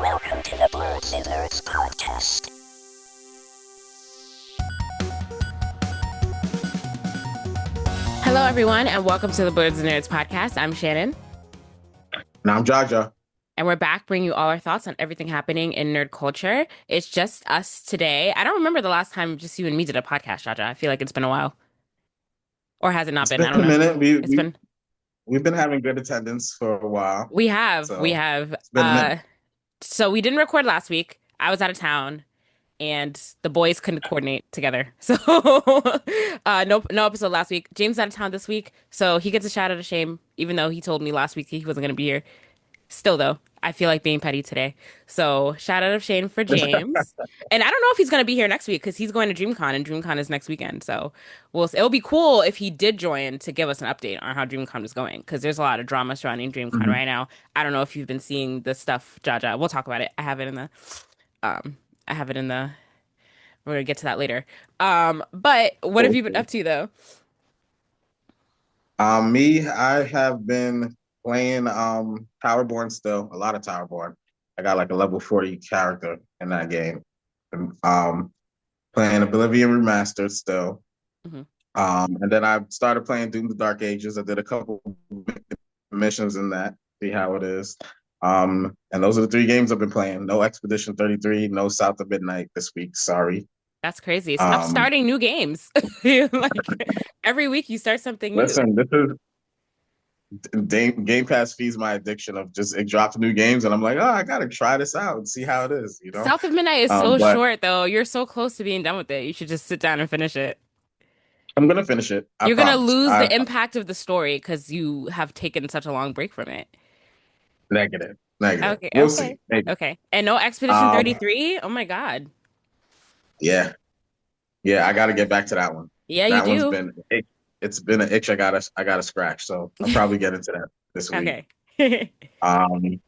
Welcome to the Blerdsnerds podcast. Hello, everyone, and welcome to the Blerdsnerds podcast. I'm Shannon. And I'm Jaja. And we're back bringing you all our thoughts on everything happening in nerd culture. It's just us today. I don't remember the last time just you and me did a podcast, Jaja. I feel like it's been a while. Or has it not It's been? been I don't a know. minute. It's been. We've been having good attendance for a while. We have. So it's been a minute. So we didn't record last week. I was out of town, and the boys couldn't coordinate together. So no episode last week. James is out of town this week, so he gets a shout out of shame, even though he told me last week he wasn't going to be here. Still, though, I feel like being petty today. So shout out of shame for James. And I don't know if he's going to be here next week because he's going to Dreamcon, and Dreamcon is next weekend. So it'll be cool if he did join to give us an update on how Dreamcon is going because there's a lot of drama surrounding Dreamcon Mhm. right now. I don't know if you've been seeing the stuff, Jaja. We'll talk about it. Um, I have it in the. We're gonna get to that later. But what have you been Okay. up to though? I have been playing Towerborn still, a lot of Towerborn. I got like a level 40 character in that game. And, playing Oblivion Remastered still. Mhm. And then I started playing Doom the Dark Ages. I did a couple missions in that, see how it is. And those are the three games I've been playing. No Expedition 33, no South of Midnight this week. Sorry. That's crazy. Stop Um, starting new games. Like every week you start something new. Listen, this is Game Pass feeds my addiction of just it drops new games, and I'm like, oh, I gotta try this out and see how it is, you know. South of Midnight is so But short though. You're so close to being done with it. You should just sit down and finish it. I'm gonna finish it. I You're gonna promise. lose the impact of the story because you have taken such a long break from it. Negative, negative. Okay, We'll see. okay, Maybe. okay. And no Expedition Um, 33? Oh my God. yeah, yeah. I gotta get back to that one. Yeah, you That one's do. been it's been an itch I gotta scratch. So I'll probably get into that this week. Okay. Um,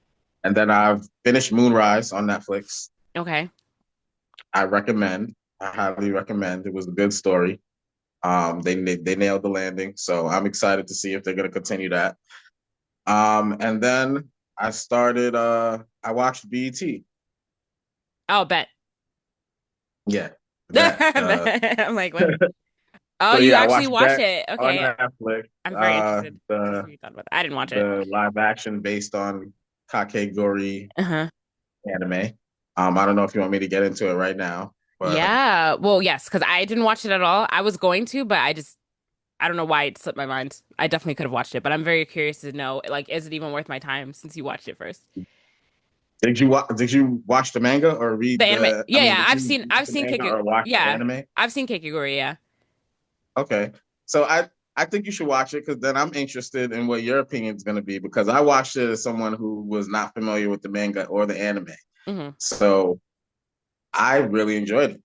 and then I've finished Moonrise on Netflix. Okay. I recommend. I highly recommend. It was a good story. They nailed the landing, so I'm excited to see if they're gonna continue that. And then I watched BET. Oh, bet. Yeah, that. I'm like, what? Oh, So you yeah, I actually watched watched that it. on Okay. Netflix. I'm very interested to see The what you thought about that. I didn't watch it. the live action based on Kakegori Uh-huh. anime. I don't know if you want me to get into it right now, but Yeah. Well, yes, because I didn't watch it at all. I was going to, but I don't know why it slipped my mind. I definitely could have watched it, but I'm very curious to know, like, is it even worth my time since you watched it first? did you watch the manga or The read anime. the? I Yeah, mean, yeah. did I've you seen read I've the seen manga Kiki. or watch the Yeah. anime? I've seen Kakegurui, yeah. Okay, so I think you should watch it because then I'm interested in what your opinion is going to be because I watched it as someone who was not familiar with the manga or the anime, Hmm. so I really enjoyed it.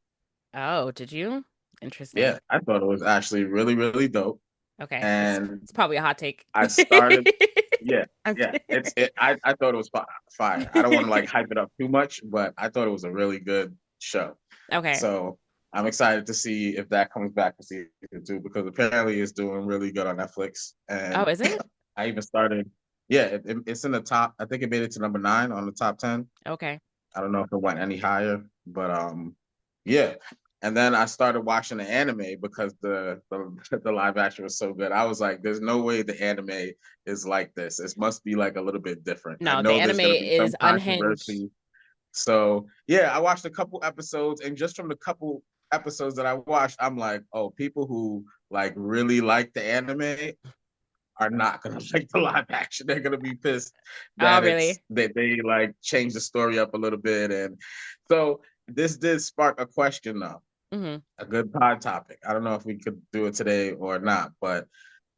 Oh, did you? Interesting. Yeah, I thought it was actually really, really dope. Okay. And It's probably a hot take. I started, yeah, I'm yeah. kidding. I thought it was fire. I don't want to like hype it up too much, but I thought it was a really good show. Okay. So I'm excited to see if that comes back to season two because apparently it's doing really good on Netflix. Oh, And is it? I even started, yeah, it's in the top. I think it made it to number 9 on the top 10. Okay. I don't know if it went any higher, but yeah. And then I started watching the anime because the live action was so good. I was like, "There's no way the anime is like this. It must be like a little bit different." I No, the know there's anime gonna be some is unhinged. controversy. So yeah, I watched a couple episodes, and just from the couple episodes that I watched, I'm like, "Oh, people who like really like the anime are not gonna like the live action. They're gonna be pissed Oh, that really? they like changed the story up a little bit." And so this did spark a question though, Hmm. a good pod topic. I don't know if we could do it today or not, but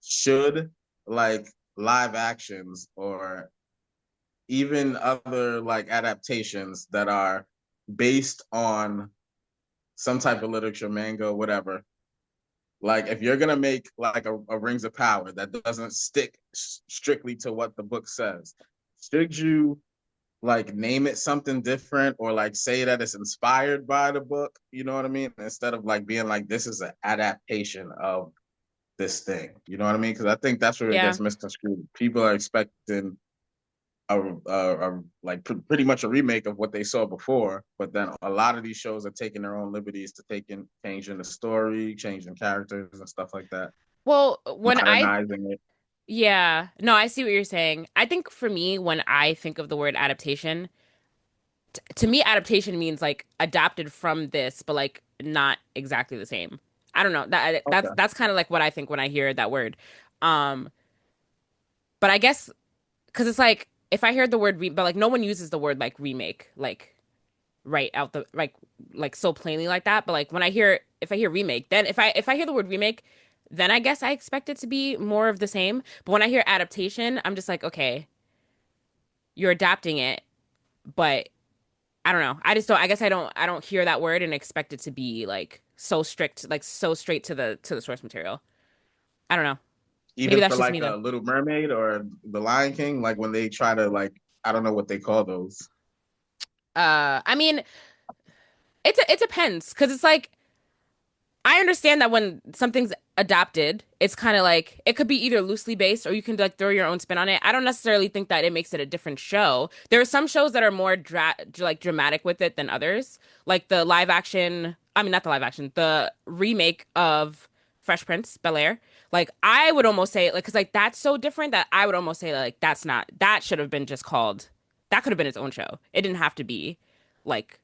should like live actions or even other like adaptations that are based on some type of literature, manga, whatever, like if you're gonna make like a Rings of Power that doesn't stick strictly to what the book says, should you like name it something different or like say that it's inspired by the book? You know what I mean? Instead of like being like this is an adaptation of this thing. You know what I mean? Because I think that's where it Yeah. gets misconstrued. People are expecting pretty much a remake of what they saw before. But then a lot of these shows are taking their own liberties to changing the story, changing characters and stuff like that, Well, modernizing it. yeah, no, I see what you're saying. I think for me, when I think of the word adaptation, to me, adaptation means like adapted from this, but like not exactly the same. I don't know. Okay. That's kind of like what I think when I hear that word. Um, but I guess because it's like if I hear the word but like no one uses the word like remake like right out the like so plainly like that. But like when I hear if I hear remake, then if I hear the word remake, then I guess I expect it to be more of the same. But when I hear adaptation, I'm just like, okay, you're adapting it, but I don't know. I just don't. I guess I don't hear that word and expect it to be like so strict, like so straight to the source material. I don't know. Maybe Even that's for just me like though. a Little Mermaid or The Lion King, like when they try to like, I don't know what they call those. I mean, it depends because it's like I understand that when something's adapted, it's kind of like it could be either loosely based or you can like throw your own spin on it. I don't necessarily think that it makes it a different show. There are some shows that are more like dramatic with it than others, like the live action. I mean, not the live action, the remake of Fresh Prince Bel-Air. Like I would almost say like because like that's so different that I would almost say like that's not that should have been just called that could have been its own show. It didn't have to be like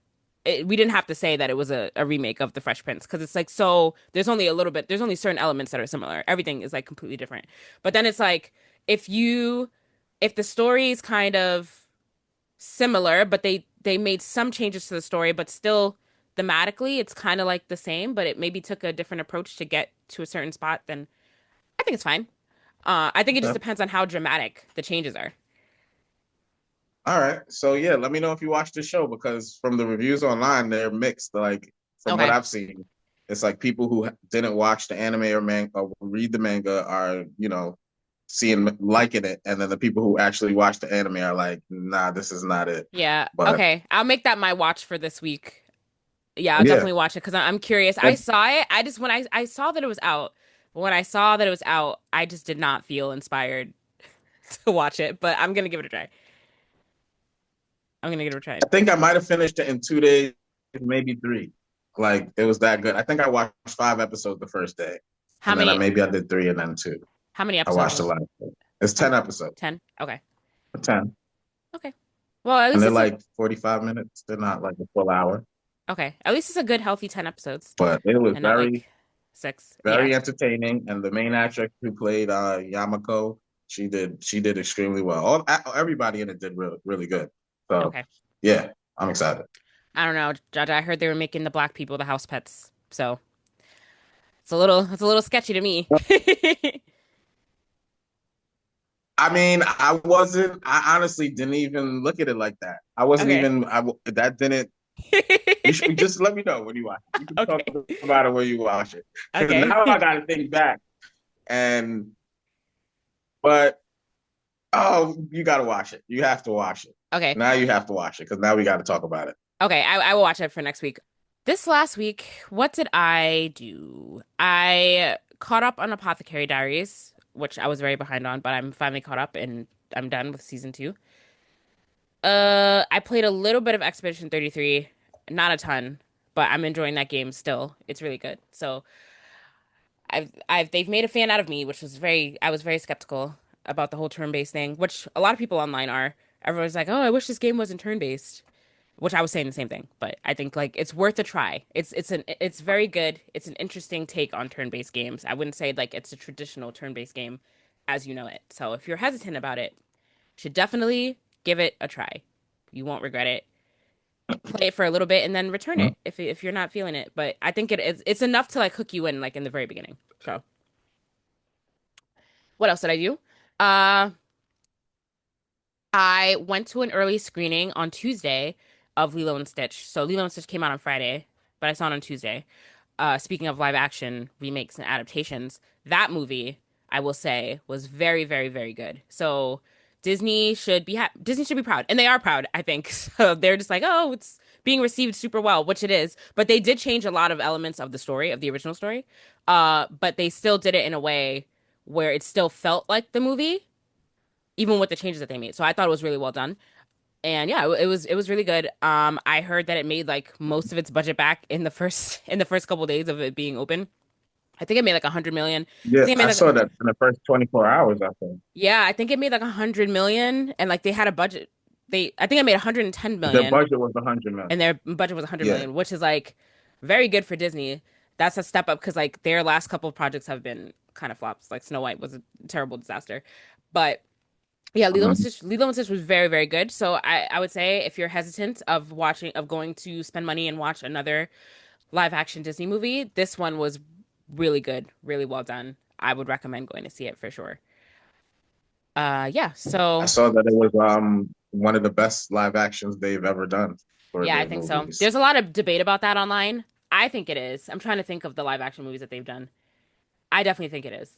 we didn't have to say that it was a remake of The Fresh Prince because it's like so there's only a little bit there's only certain elements that are similar. Everything is like completely different. But then it's like if you if the story is kind of similar, but they made some changes to the story, but still thematically it's kind of like the same, but it maybe took a different approach to get to a certain spot, then I think it's fine. I think it just Okay. depends on how dramatic the changes are. All right. So yeah, let me know if you watch the show because from the reviews online, they're mixed. Like from what Okay. I've seen, it's like people who didn't watch the anime or manga or read the manga are, seeing liking it, and then the people who actually watch the anime are like, nah, this is not it. Yeah. But Okay. I'll make that my watch for this week. Yeah, I'll yeah, definitely watch it because I'm curious. I and saw it. I just when I saw that it was out, when I saw that it was out, I just did not feel inspired to watch it. But I'm gonna give it a try. I'm gonna give it a try. I think I might have finished it in 2 days, maybe three. Like it was that good. I think I watched 5 episodes the first day, How and then many maybe I did three and then two. how many I episodes watched the was it? last. It's How 10 episodes. 10? Okay. 10. Okay. Well, at And least they're it's a like 45 minutes. They're not like a full hour, okay. At least it's a good healthy 10 episodes but it was and not very, like six. Yeah. very entertaining. And the main actress who played Yamako, she did extremely well. Everybody in it did really, really good. So Okay. yeah, I'm excited. I don't know, Jaja. I heard they were making the black people the house pets. So it's a little sketchy to me. I mean, I honestly didn't even look at it like that. I wasn't Okay. even, that didn't, you should just let me know when you watch it. You can talk Okay. about it when you watch it. Because Okay. now I got to think back. And, but oh, you got to watch it. You have to watch it. Okay. Now you have to watch it because now we got to talk about it. Okay, I will watch it for next week. This last week, what did I do? I caught up on Apothecary Diaries, which I was very behind on, but I'm finally caught up and I'm done with season two. I played a little bit of Expedition 33, not a ton, but I'm enjoying that game still. It's really good. So they've made a fan out of me, which was I was very skeptical about the whole turn-based thing, which a lot of people online are. Everyone's like, "Oh, I wish this game wasn't turn-based." Which I was saying the same thing, but I think like it's worth a try. It's very good. It's an interesting take on turn-based games. I wouldn't say like it's a traditional turn-based game as you know it. So if you're hesitant about it, you should definitely give it a try. You won't regret it. Play it for a little bit and then return Mhm. it if you're not feeling it. But I think it's enough to like hook you in like in the very beginning. So what else did I do? Uh I went to an early screening on Tuesday of Lilo and Stitch. So Lilo and Stitch came out on Friday, but I saw it on Tuesday. Speaking of live action remakes and adaptations, that movie, I will say, was very, very, very good. So Disney should be proud, and they are proud, I think. So they're just like, oh, it's being received super well, which it is. But they did change a lot of elements of the story, of the original story. But they still did it in a way where it still felt like the movie even with the changes that they made. So I thought it was really well done. And yeah, it was really good. I heard that it made like most of its budget back in the first in the first couple days of it being open. I think it made like 100 million. I Yeah, think it made I like saw that in the first 24 hours, I think. yeah, I think it made like 100 million, and like they had a budget. I think it made 110 The million, budget was 100 million. and their budget was 100 Yeah. million, which is like very good for Disney. That's a step up because like their last couple of projects have been kind of flops. Like Snow White was a terrible disaster, but yeah, Mhm. Lilo and Stitch was very, very good. So I would say if you're hesitant of watching of going to spend money and watch another live action Disney movie, this one was really good, really well done. I would recommend going to see it for sure. Yeah, I so saw that it was one of the best live actions they've ever done for yeah, I their think so. movies. There's a lot of debate about that online. I think it is. I'm trying to think of the live action movies that they've done. I definitely think it is.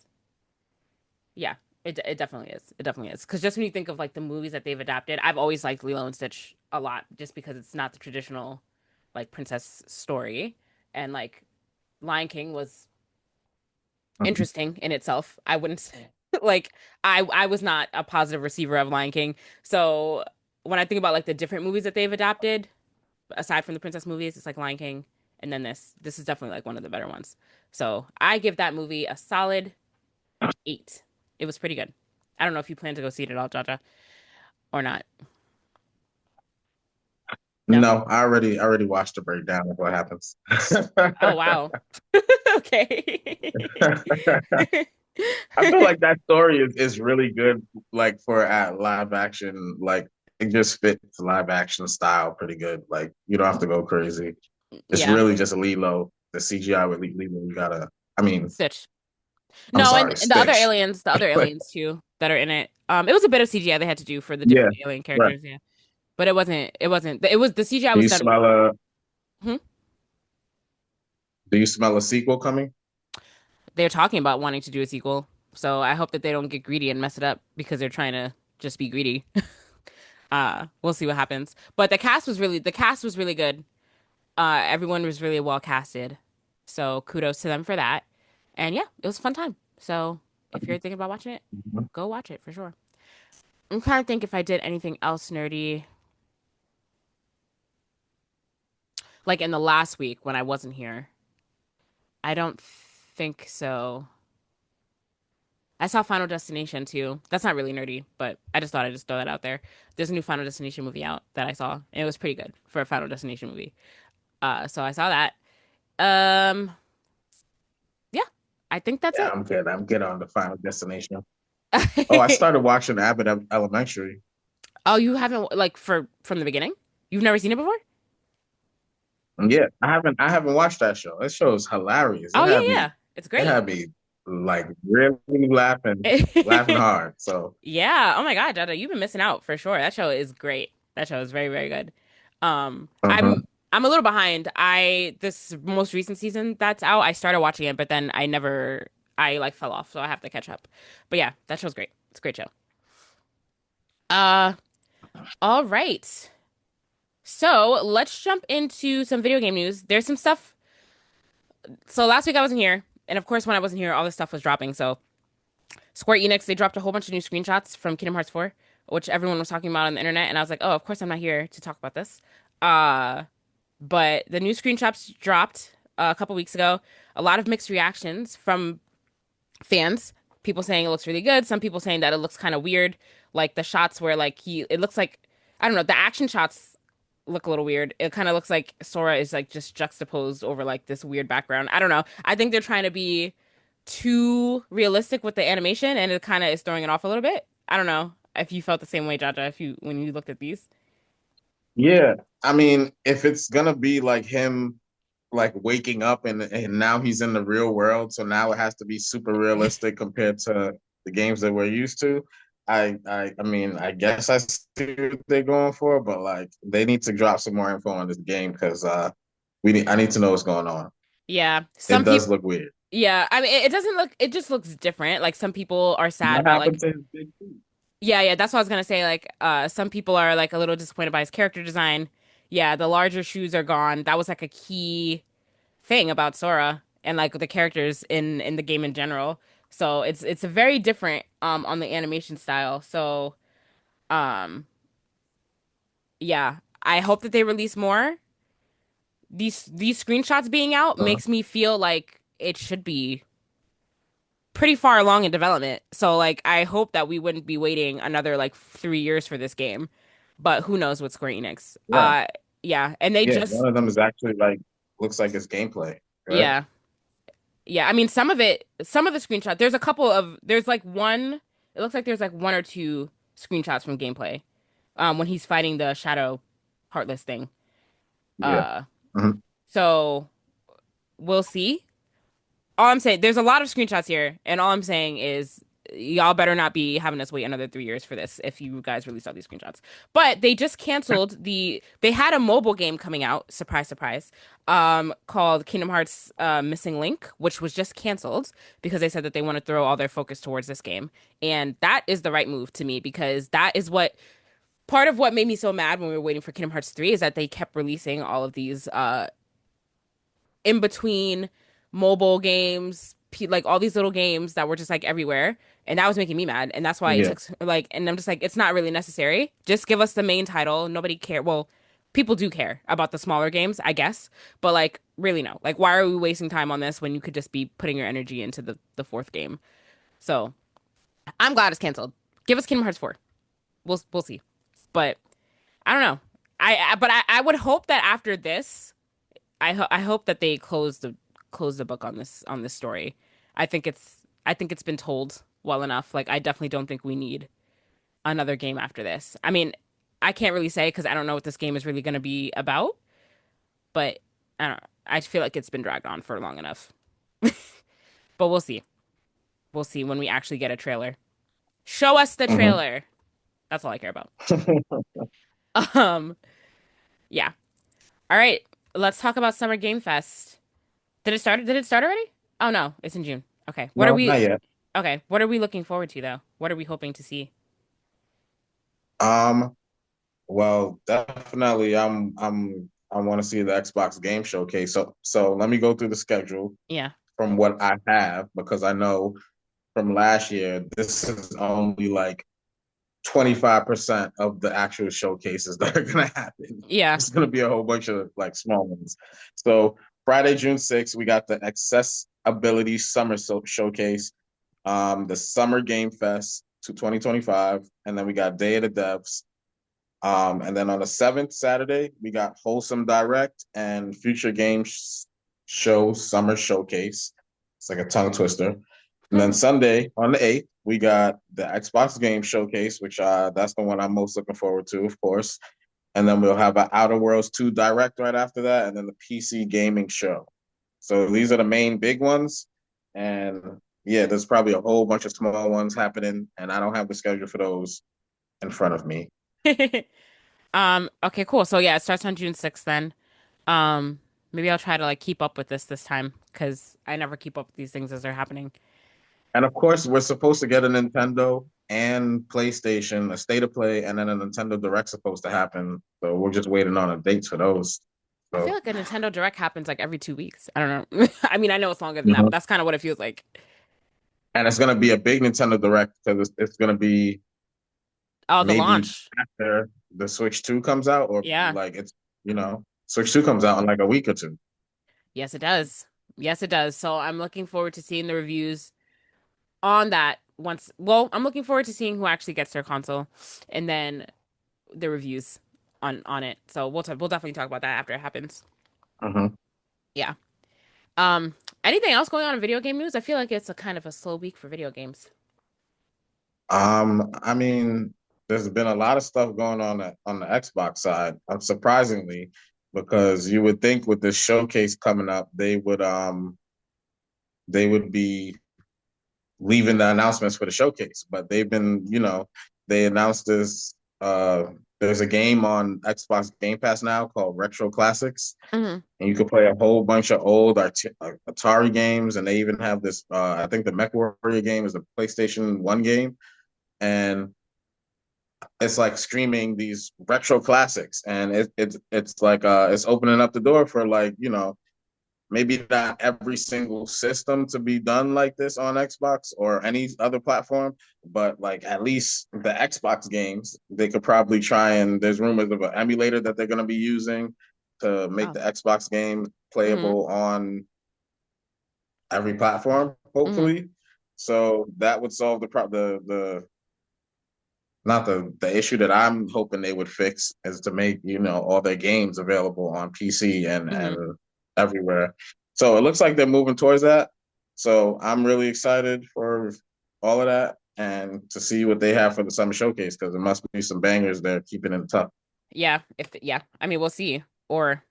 Yeah, it definitely is. It definitely is. Because just when you think of like the movies that they've adapted, I've always liked Lilo and Stitch a lot, just because it's not the traditional like princess story, and like Lion King was Mhm. interesting in itself. I wouldn't say like I was not a positive receiver of Lion King. So when I think about like the different movies that they've adapted, aside from the princess movies, it's like Lion King, and then this is definitely like one of the better ones. So I give that movie a solid 8. It was pretty good. I don't know if you plan to go see it at all, Jaja, or not. No? No, I already watched the breakdown of what happens. Oh wow. Okay. I feel like that story is really good, like for live action. Like it just fits live action style pretty good. Like you don't have to go crazy. It's Yeah. really just Lilo. The CGI with Lilo, you gotta. I mean, Stitch. I'm No, sorry, and the other Stitch. aliens, the other aliens too that are in it. It was a bit of CGI they had to do for the Yeah, different alien right. characters, yeah. But it was the CGI Do was you done. smell a Hmm? Do you smell a sequel coming? They're talking about wanting to do a sequel. So I hope that they don't get greedy and mess it up because they're trying to just be greedy. We'll see what happens. But the cast was really good. Everyone was really well casted. So kudos to them for that. And yeah, it was a fun time. So if you're thinking about watching it, Mhm. go watch it for sure. I'm trying to think if I did anything else nerdy like in the last week when I wasn't here. I don't think so. I saw Final Destination too. That's not really nerdy, but I just thought I'd just throw that out there. There's a new Final Destination movie out that I saw, and it was pretty good for a Final Destination movie. So I saw that. Um, yeah, I think that's Yeah, it. I'm good. I'm good on the Final Destination. Oh, I started watching Abbott Elementary. Oh, you haven't like for from the beginning? You've never seen it before? Yeah, I haven't watched that show. That show is hilarious. Oh yeah, yeah. It's It great. had me like really laughing hard. So Yeah. Oh my God, Dada, you've been missing out for sure. That show is great. That show is very, very good. Um, uh-huh. I'm a little behind. This most recent season that's out, I started watching it, but then I like fell off, so I have to catch up. But yeah, that show's great. It's a great show. Uh, all right. So let's jump into some video game news. There's some stuff. So last week I wasn't here, and of course when I wasn't here, all this stuff was dropping. So Square Enix, they dropped a whole bunch of new screenshots from Kingdom Hearts 4, which everyone was talking about on the internet, and I was like, oh, of course I'm not here to talk about this. Uh, but the new screenshots dropped a couple weeks ago. A lot of mixed reactions from fans. People saying it looks really good. Some people saying that it looks kind of weird. Like the shots where like it looks like, I don't know, the action shots look a little weird. It kind of looks like Sora is like just juxtaposed over like this weird background. I don't know. I think they're trying to be too realistic with the animation, and it kind of is throwing it off a little bit. I don't know if you felt the same way, Jaja, if you when you looked at these. Yeah, I mean, if it's gonna be like him like waking up and now he's in the real world, so now it has to be super realistic compared to the games that we're used to. I mean, I guess I see what they're going for, but like they need to drop some more info on this game because I need to know what's going on. Yeah, It some does people. look weird. Yeah, I mean, it doesn't look. It just looks different. Like some people are sad What about happened like. to his big feet? Yeah, yeah, that's what I was gonna say. Like, some people are like a little disappointed by his character design. Yeah, the larger shoes are gone. That was like a key thing about Sora and like the characters in the game in general. So it's a very different on the animation style. So um yeah, I hope that they release more. These screenshots being out Uh, makes me feel like it should be pretty far along in development. So like I hope that we wouldn't be waiting another like 3 years for this game. But who knows with Square Enix. yeah, Yeah, and they yeah. just One of them is actually like looks like it's gameplay, right? yeah. Yeah, I mean some of the screenshot, there's like one, it looks like there's like one or two screenshots from gameplay. When he's fighting the Shadow Heartless thing. Yeah. Uh, Mhm. so we'll see. All I'm saying, there's a lot of screenshots here, and all I'm saying is y'all better not be having us wait another 3 years for this if you guys release all these screenshots. But they just canceled they had a mobile game coming out, surprise, surprise, called Kingdom Hearts Missing Link, which was just canceled because they said that they want to throw all their focus towards this game. And that is the right move to me because that is what part of what made me so mad when we were waiting for Kingdom Hearts 3 is that they kept releasing all of these in between mobile games, like all these little games that were just like everywhere. And that was making me mad. And that's why it Yeah. took like, and I'm just like, it's not really necessary. Just give us the main title. Nobody care. Well, people do care about the smaller games, I guess. But like, really no. Like, why are we wasting time on this when you could just be putting your energy into the fourth game? So I'm glad it's canceled. Give us Kingdom Hearts 4. We'll see. But I don't know. I would hope that after this, I hope that they close the book on this story. I think it's been told well enough. Like I definitely don't think we need another game after this. I mean, I can't really say because I don't know what this game is really going to be about, but I don't I feel like it's been dragged on for long enough. But we'll see. We'll see when we actually get a trailer. Show us the Mhm. trailer. That's all I care about. Um, yeah. All right. Let's talk about Summer Game Fest. Did it start? Did it start already? Oh no, it's in June. Okay. What are No, not we yet. Okay, what are we looking forward to though? What are we hoping to see? Um, well, definitely I want to see the Xbox Game Showcase. So let me go through the schedule Yeah. from what I have because I know from last year this is only like 25% of the actual showcases that are gonna happen. Yeah. It's gonna be a whole bunch of like small ones. So Friday, June 6th, we got the Accessibility Summer Showcase, the Summer Game Fest to 2025, and then we got Day of the Devs. And then on the 7th, Saturday, we got Wholesome Direct and Future Games Show Summer Showcase. It's like a tongue twister. And then Sunday on the 8th, we got the Xbox Game Showcase, which that's the one I'm most looking forward to, of course. And then we'll have an Outer Worlds 2 Direct right after that, and then the PC Gaming Show. So these are the main big ones. And yeah, there's probably a whole bunch of small ones happening, and I don't have the schedule for those in front of me. Okay, cool. So yeah, it starts on June 6th then. Um Maybe I'll try to like keep up with this time because I never keep up with these things as they're happening. And of course, we're supposed to get a Nintendo and PlayStation, a State of Play, and then a Nintendo Direct supposed to happen. So we're just waiting on a dates for those. I feel So, like a Nintendo Direct happens like every 2 weeks. I don't know. I mean, I know it's longer than that, but mhm. that's kind of what it feels like. And it's going to be a big Nintendo Direct because it's going to be Oh, the maybe launch. after the Switch 2 comes out, or Yeah. like Switch 2 comes out in like a week or two. Yes, it does. Yes, it does. So I'm looking forward to seeing the reviews on that once. Well, I'm looking forward to seeing who actually gets their console and then the reviews on it. So we'll definitely talk about that after it happens. Mhm. Yeah. Anything else going on in video game news? I feel like it's a kind of a slow week for video games. I mean, there's been a lot of stuff going on the Xbox side, surprisingly, because you would think with this showcase coming up, they would be leaving the announcements for the showcase, but they've been, they announced this. There's a game on Xbox Game Pass now called Retro Classics, Hmm. and you can play a whole bunch of old Atari games, and they even have this. I think the Mech Warrior game is the PlayStation One game, and it's like streaming these retro classics, and it's like it's opening up the door for like maybe not every single system to be done like this on Xbox or any other platform, but like at least the Xbox games, they could probably try and there's rumors of an emulator that they're going to be using to make Oh. the Xbox game Mm-hmm. playable on every platform, Mm-hmm. hopefully. So that would solve the not the issue that I'm hoping they would fix is to make all their games available on PC Mm-hmm. and everywhere. So it looks like they're moving towards that. So I'm really excited for all of that and to see what they have for the summer showcase because there must be some bangers there keeping it tough. Yeah, yeah. I mean, we'll see. Or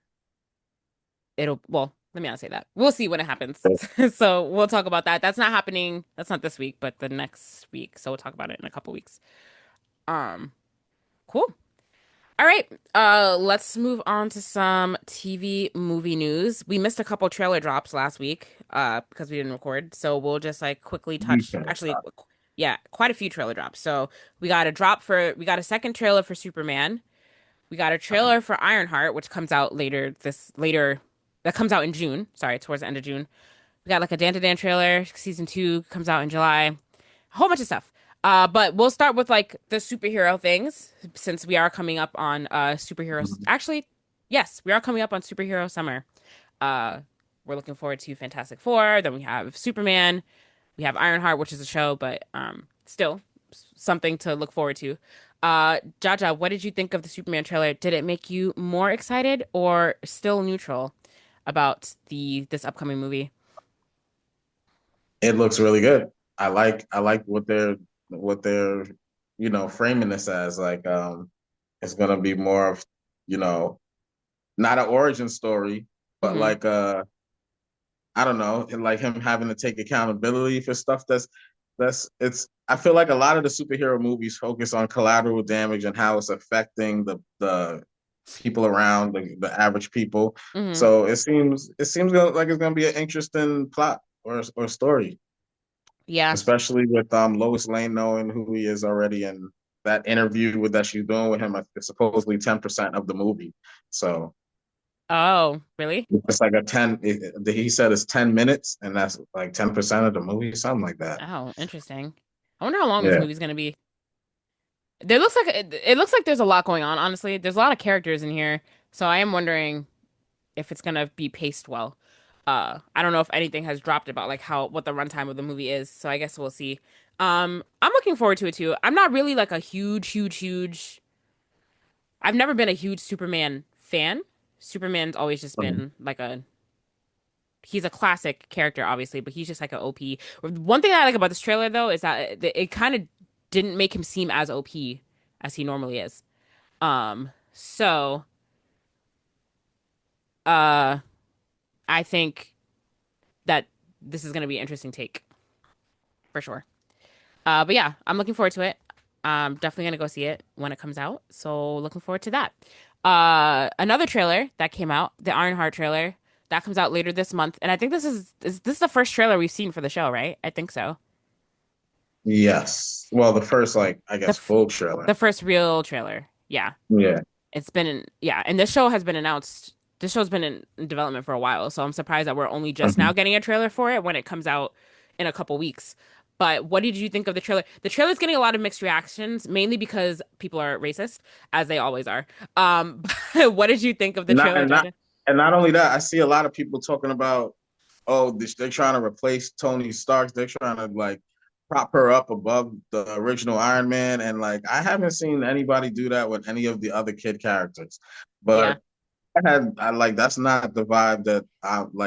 well, let me not say that. We'll see when it happens. So we'll talk about that. That's not happening. That's not this week, but the next week. So we'll talk about it in a couple weeks. Um, cool. All right. Let's move on to some TV movie news. We missed a couple trailer drops last week, because we didn't record. So we'll just like quickly touch, actually, yeah, quite a few trailer drops. So we got a second trailer for Superman. We got a trailer for Ironheart, which comes out that comes out in June. Sorry, towards the end of June. We got like a Dan to Dan trailer. Season 2 comes out in July. A whole bunch of stuff. But we'll start with like the superhero things since we are coming up on superheroes. Actually, yes, we are coming up on superhero summer. Uh, we're looking forward to Fantastic Four. Then we have Superman. We have Ironheart, which is a show, but still something to look forward to. Jaja, what did you think of the Superman trailer? Did it make you more excited or still neutral about this upcoming movie? It looks really good. I like what they're framing this as like it's gonna be more of you know not an origin story, but Hmm. like I don't know, and like him having to take accountability for stuff that's it's I feel like a lot of the superhero movies focus on collateral damage and how it's affecting the people around the average people. Hmm. So it seems like it's gonna be an interesting plot or story, Yeah. especially with Lois Lane knowing who he is already and that interview with that she's doing with him. It's supposedly 10% of the movie. So Oh, really? it's like he said it's 10 minutes, and that's like 10% of the movie, something like that. Oh, interesting. I wonder how long this Yeah. movie's gonna be. It looks like there's a lot going on, honestly. There's a lot of characters in here, so I am wondering if it's gonna be paced well. I don't know if anything has dropped about like how what the runtime of the movie is, so I guess we'll see. I'm looking forward to it too. I'm not really like a huge. I've never been a huge Superman fan. Superman's always just Mhm. been like he's a classic character, obviously, but he's just like an OP. One thing I like about this trailer though is that it kind of didn't make him seem as OP as he normally is. So uh, I think that this is gonna be an interesting take for sure. But yeah, I'm looking forward to it. I'm definitely gonna go see it when it comes out. So looking forward to that. Another trailer that came out, the Ironheart trailer, that comes out later this month, and I think this is the first trailer we've seen for the show, right? I think so. Yes. Well, the first, like, I The guess, f full trailer. the first real trailer. Yeah. Yeah. And this show has been announced. This show's been in development for a while, so I'm surprised that we're only just now Mhm. getting a trailer for it when it comes out in a couple weeks. But what did you think of the trailer? The trailer's getting a lot of mixed reactions, mainly because people are racist, as they always are. What did you think of the Not trailer, and not Jaja? and not only that, I see a lot of people talking about, oh, they're trying to replace Tony Stark. They're trying to like prop her up above the original Iron Man, and like I haven't seen anybody do that with any of the other kid characters. Yeah, But I like that's not the vibe that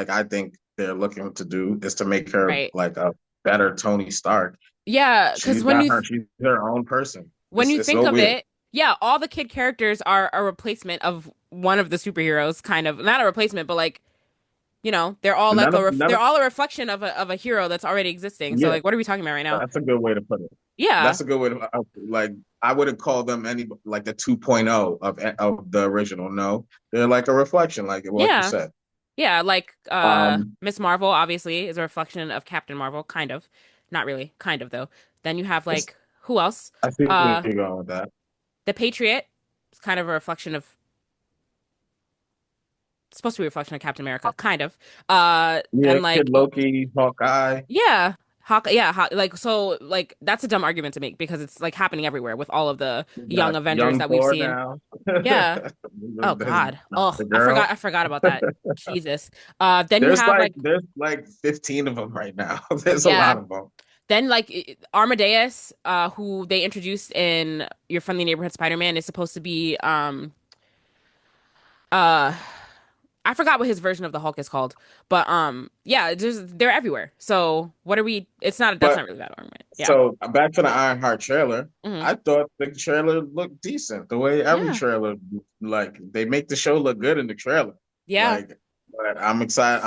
I think they're looking to do is to make her right. like a better Tony Stark. Yeah, because She's her own person. when It's you it's think so of weird. it, yeah, all the kid characters are a replacement of one of the superheroes, kind of not a replacement, but like they're all And like none they're of all a reflection of a hero that's already existing. So yeah, like, what are we talking about right now? that's a good way to put it. Yeah, That's a good way to like. I wouldn't call them any like the 2.0 of the original. No, they're like a reflection, like what you yeah, said. yeah. Like Um, Miss Marvel obviously is a reflection of Captain Marvel, kind of, not really, kind of though. Then you have it's like who else? I see where Uh, you're going with that. the Patriot is kind of a reflection of supposed to be a reflection of Captain America, kind of. Yeah, And Kid like, Loki, Hawkeye. yeah, yeah, like so, like that's a dumb argument to make because it's like happening everywhere with all of the We young got Avengers young that we've Thor seen. now. Yeah. Oh There's God. Oh, the girl. I forgot about that. Jesus. Then you There's have like like, 15 of them right now. There's a yeah. lot of them. Then like Armadeus, who they introduced in Your Friendly Neighborhood Spider-Man, is supposed to be uh I forgot what his version of the Hulk is called, but yeah, they're everywhere. So what are we? It's not that's But not really that argument. Yeah. so back to the Ironheart trailer. Hmm. I thought the trailer looked decent. The way every Yeah. trailer, like they make the show look good in the trailer. Yeah. Like, but I'm excited.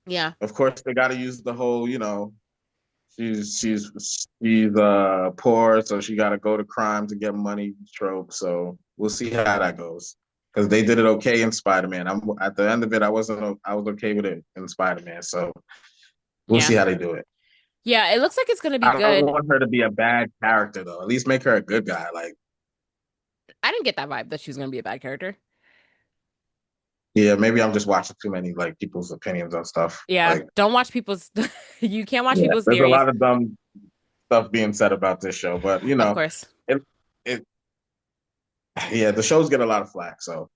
Yeah. Of course they got to use the whole, she's poor, so she got to go to crime to get money trope. So we'll see how that goes. Because they did it okay in Spider-Man. I'm at the end of it, I was okay with it in Spider-Man. So we'll Yeah. see how they do it. Yeah. It looks like it's gonna be I don't good. want her to be a bad character though. At least make her a good guy. Like, I didn't get that vibe that she was gonna be a bad character. yeah, maybe I'm just watching too many like people's opinions on stuff. Yeah. Like, Don't watch people's. You can't watch yeah, people's there's a theories. lot of dumb stuff being said about this show, but Of course. it it yeah, the shows get a lot of flack. So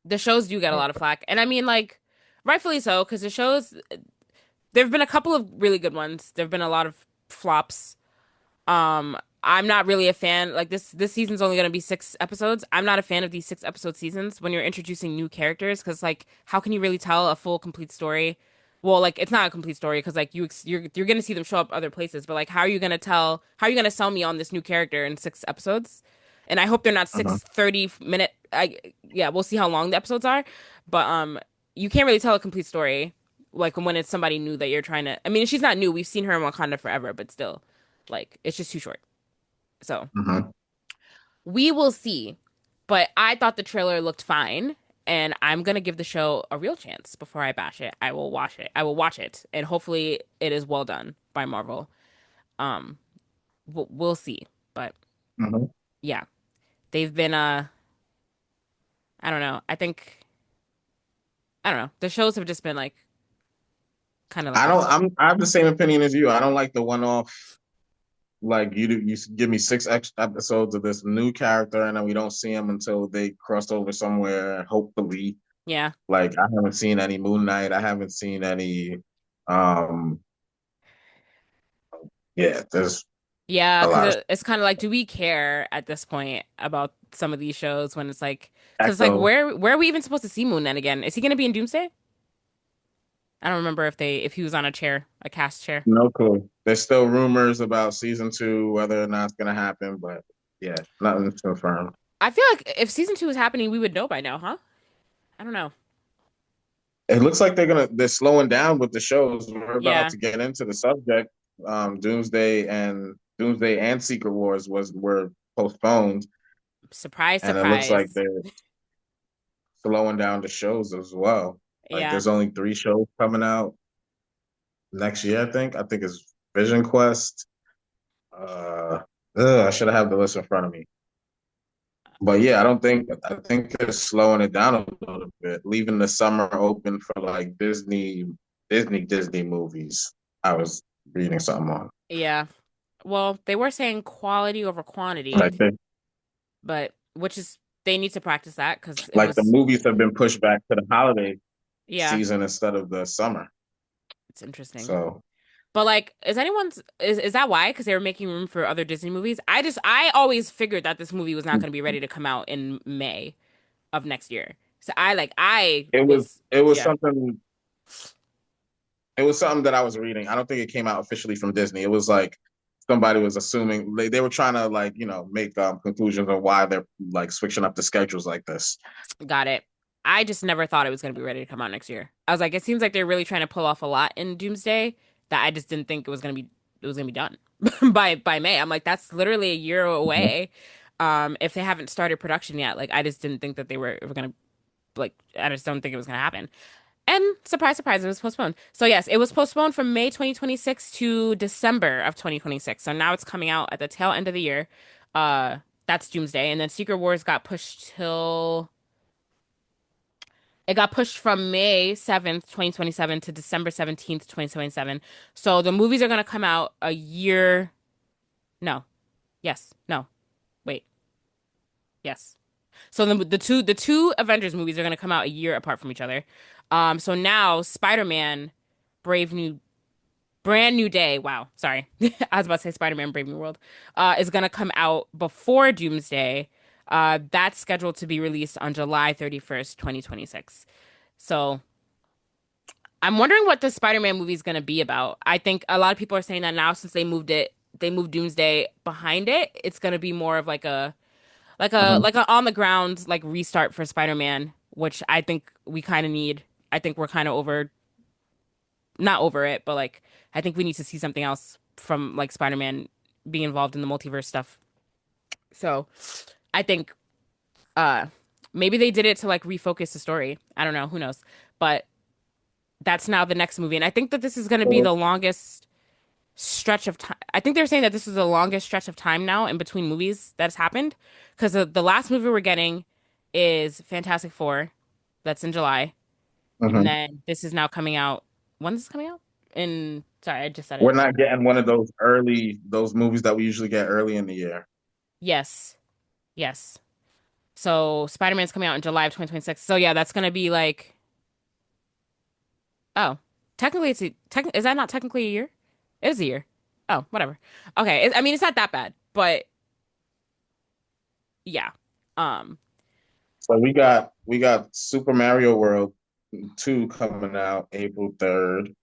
The shows do get a lot of flack. And I mean, like, rightfully so, because the shows, there have been a couple of really good ones. There have been a lot of flops. I'm not really a fan. Like this season's only gonna be 6 episodes. I'm not a fan of these 6 episode seasons when you're introducing new characters, because like, how can you really tell a full complete story? Well, like it's not a complete story because like you're gonna see them show up other places, but like, how are you gonna tell? How are you gonna sell me on this new character in 6 episodes? And I hope they're not mhm, 6 30 minute. Yeah, we'll see how long the episodes are, but you can't really tell a complete story like when it's somebody new that you're trying to. I mean, she's not new. We've seen her in Wakanda forever, but still, like it's just too short. So mhm. we will see. But I thought the trailer looked fine, and I'm gonna give the show a real chance before I bash it. I will watch it. I will watch it, and hopefully it is well done by Marvel. Um, we'll see. But Mhm. yeah, they've been I don't know. I don't know. The shows have just been like kind of like I a don't. I have the same opinion as you. I don't like the one off. Like you give me episodes of this new character, and then we don't see him until they cross over somewhere. Hopefully, yeah. like I haven't seen any Moon Knight. I haven't seen any. Um, yeah, there's Yeah, a because lot of it's kind of like, do we care at this point about some of these shows when it's like, because like, Echo. where are we even supposed to see Moon Knight again? Is he gonna be in Doomsday? I don't remember if he was on a chair, a cast chair. No clue. There's still rumors about season 2, whether or not it's gonna happen, but yeah, nothing's confirmed. I feel like if season 2 is happening, we would know by now, huh? I don't know. It looks like they're slowing down with the shows. We're about Yeah, to get into the subject. Doomsday and Secret Wars were postponed, surprise, and it looks like surprise. they're slowing down the shows as well. Like Yeah, there's only 3 shows coming out next year, I think. I think it's Vision Quest. Uh, I should have the list in front of me. But yeah, I think they're slowing it down a little bit, leaving the summer open for like Disney movies. I was reading something on. yeah. Well, they were saying quality over quantity, Like they, but which is they need to practice that because it like the was, movies have been pushed back to the holiday yeah, season instead of the summer. it's interesting. So But like, is that why? Because they were making room for other Disney movies. I always figured that this movie was not going to be ready to come out in May of next year. So I it was was it was yeah, something it was something that I was reading. I don't think it came out officially from Disney. It was like somebody was assuming they were trying to like, make conclusions on why they're like switching up the schedules like this. got it. I just never thought it was going to be ready to come out next year. I was like, it seems like they're really trying to pull off a lot in Doomsday that I just didn't think it was going to be done by May. I'm like, that's literally a year Mhm. away. If they haven't started production yet, like I just didn't think that they were going to like I just don't think it was going to happen. And surprise, surprise, it was postponed. So yes, it was postponed from May 2026 to December of 2026. So now it's coming out at the tail end of the year. That's Doomsday, and then Secret Wars got pushed till It got pushed from May 7th, 2027 to December 17th, 2027. So the movies are gonna come out a year. No. Yes. No. Wait. Yes. So the two Avengers movies are gonna come out a year apart from each other. So now Spider-Man Brave New Brand New Day. Wow, sorry. I was about to say Spider-Man Brave New World. Is gonna come out before Doomsday. That's scheduled to be released on July 31st, 2026. So I'm wondering what the Spider-Man movie is gonna be about. I think a lot of people are saying that now since they moved Doomsday behind it, it's gonna be more of Mhm. like a on the ground like restart for Spider-Man, which I think we kind of need. I think we're kind of over, not over it, but like I think we need to see something else from like Spider-Man being involved in the multiverse stuff. So I think uh maybe they did it to like refocus the story. I don't know, who knows. But that's now the next movie. And I think that this is going to be So the longest stretch of time. I think they're saying that this is the longest stretch of time now in between movies that's happened because the last movie we're getting is Fantastic Four, that's in July, and mhm. then this is now coming out. When is this coming out? In sorry, I just said We're it. not getting one of those movies that we usually get early in the year. Yes, yes. So Spider-Man's coming out in July of 2026. So yeah, that's gonna be like, oh, technically is that not technically a year? It is a year. Oh, whatever. Okay, I mean it's not that bad, but yeah. Um, So we got Super Mario World 2 coming out April 3rd of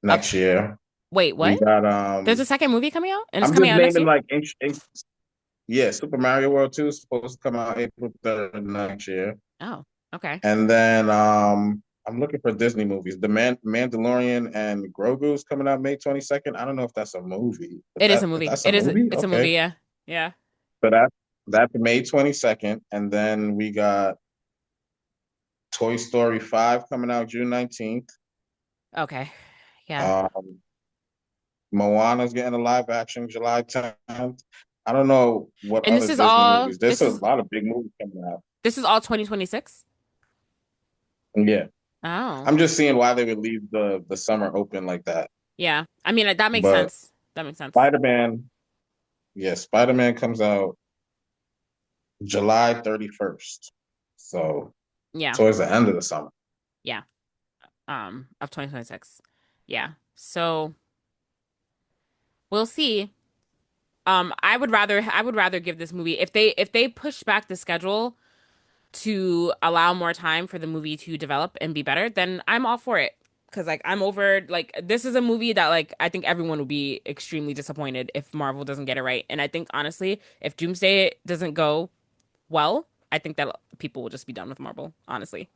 next year. wait, We what? got There's a second movie coming out, and it's I'm coming just out next naming year? like yeah, Super Mario World 2 is supposed to come out April 3rd next year. Oh, okay. And then I'm looking for Disney movies. The Mandalorian and Grogu's coming out May 22nd. I don't know if that's a movie. If It is a that if movie. that's a movie, It's a movie, okay. yeah. Yeah. So that's May 22nd. And then we got Toy Story 5 coming out June 19th. Okay. Yeah. Um Moana's getting a live action July 10th. I don't know what And other Disney movies. There's a lot of big movies coming out. this is all 2026? Yeah. Oh. I'm just seeing why they would leave the summer open like that. Yeah. I mean, that makes But sense. That makes sense. Spider-Man, yeah, Spider-Man comes out July 31st. So Yeah. towards the end of the summer. Yeah. Of 2026. Yeah. So, we'll see. I would rather give this movie if they push back the schedule to allow more time for the movie to develop and be better, then I'm all for it. Because like I'm over like this is a movie that like I think everyone will be extremely disappointed if Marvel doesn't get it right. And I think honestly, if Doomsday doesn't go well, I think that people will just be done with Marvel, honestly.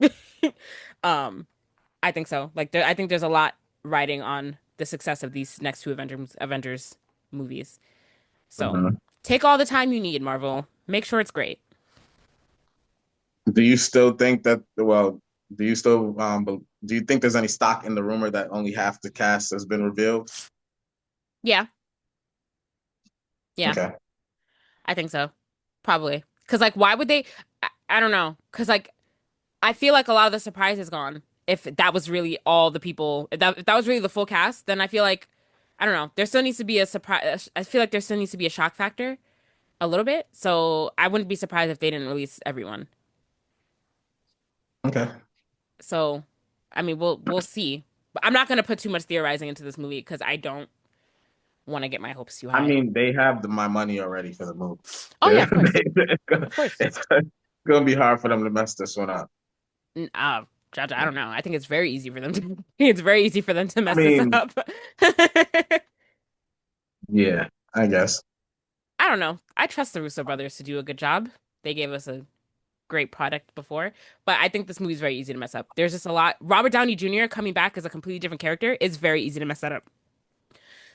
Um, I think so. I think there's a lot riding on the success of these next two Avengers movies. So Mhm. take all the time you need, Marvel. Make sure it's great. Do you still think that, well, do you still do you think there's any stock in the rumor that only half the cast has been revealed? Yeah, yeah, Okay. I think so. Probably. Because, like, why would they? I don't know. Because, like, I feel like a lot of the surprise is gone. If that was really all the people, if that was really the full cast, then I feel like, I don't know. There still needs to be a surprise. I feel like there still needs to be a shock factor a little bit. So I wouldn't be surprised if they didn't release everyone. Okay. So, I mean, we'll see. But I'm not gonna put too much theorizing into this movie because I don't want to get my hopes too I high. mean, they have my money already for the movie. Oh yeah, of course, of course. It's gonna be hard for them to mess this one up. Jaja, I don't know. I think it's very easy for them to. It's very easy for them to I mess this mean, up. yeah, I guess. I don't know. I trust the Russo brothers to do a good job. They gave us a great product before, but I think this movie's very easy to mess up. There's just a lot. Robert Downey Jr. coming back as a completely different character is very easy to mess that up.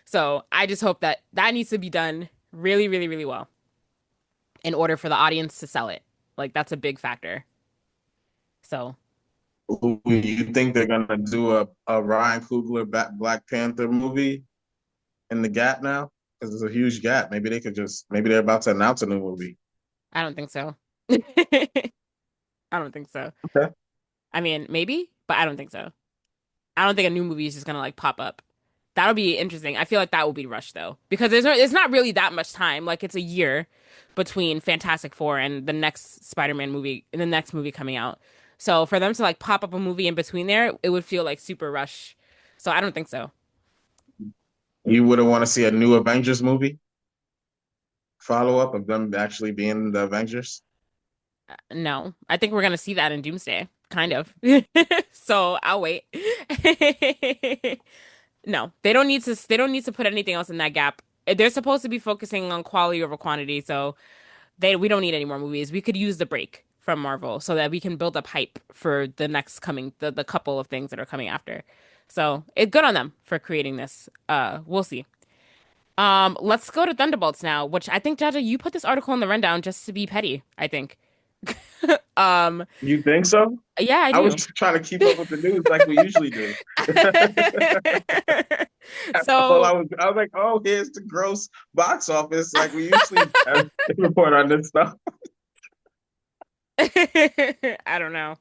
So I just hope that that needs to be done really, really, really well in order for the audience to sell it. Like that's a big factor. So Who you think they're gonna do a Ryan Coogler Black Panther movie in the gap now? Because there's a huge gap. Maybe they're about to announce a new movie. I don't think so. I don't think so. Okay. I mean, maybe, but I don't think so. I don't think a new movie is just gonna like pop up. That'll be interesting. I feel like that will be rushed though, because it's not really that much time. Like it's a year between Fantastic Four and the next Spider-Man movie and the next movie coming out. So for them to like pop up a movie in between there, it would feel like super rush. So I don't think so. You wouldn't want to see a new Avengers movie follow up of them actually being the Avengers. No, I think we're gonna see that in Doomsday, kind of. So I'll wait. No, they don't need to. They don't need to put anything else in that gap. They're supposed to be focusing on quality over quantity, so we don't need any more movies. We could use the break from Marvel so that we can build up hype for the next coming the couple of things that are coming after. So it's good on them for creating this. We'll see. Let's go to Thunderbolts now, which I think Jaja, you put this article in the rundown just to be petty, I think. Um, You think so? yeah, I I was do. just trying to keep up with the news like we usually do. Well, So I was like, oh, here's the gross box office like we usually report on this stuff. I don't know.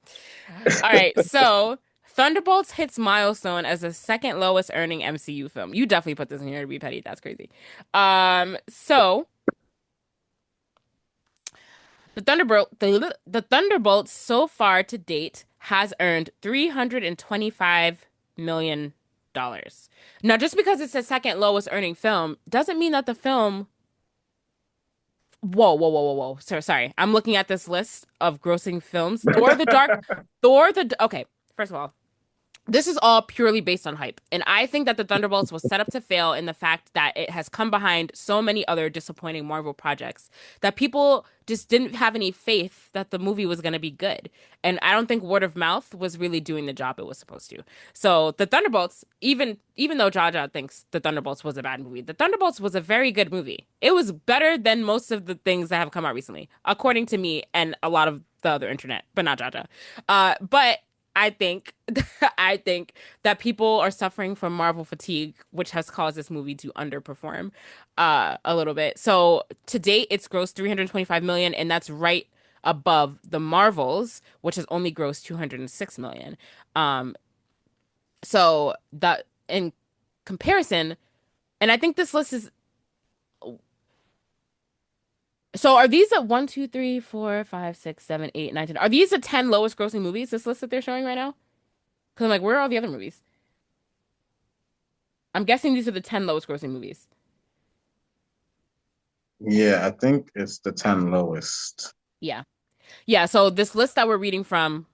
All right, so Thunderbolts hits milestone as the second lowest earning MCU film. You definitely put this in here to be petty. That's crazy. So the Thunderbolts so far to date has earned $325 million. Now, just because it's the second lowest earning film doesn't mean that the film. Whoa, whoa, whoa, whoa, whoa. Sorry. I'm looking at this list of grossing films. Okay, first of all, this is all purely based on hype. And I think that the Thunderbolts was set up to fail in the fact that it has come behind so many other disappointing Marvel projects that people just didn't have any faith that the movie was going to be good. And I don't think word of mouth was really doing the job it was supposed to. So the Thunderbolts, even though Jaja thinks the Thunderbolts was a bad movie, the Thunderbolts was a very good movie. It was better than most of the things that have come out recently, according to me and a lot of the other internet, but not Jaja. But I think I think that people are suffering from Marvel fatigue, which has caused this movie to underperform a little bit. So to date, it's grossed 325 million, and that's right above the Marvels, which has only grossed 206 million. So that in comparison, and I think this list is so are these at 1, 2, 3, 4, 5, 6, 7, 8, 9, 10? Are these the 10 lowest grossing movies, this list that they're showing right now? Because I'm like, where are all the other movies? I'm guessing these are the 10 lowest grossing movies. Yeah, I think it's the 10 lowest. Yeah. Yeah, so this list that we're reading from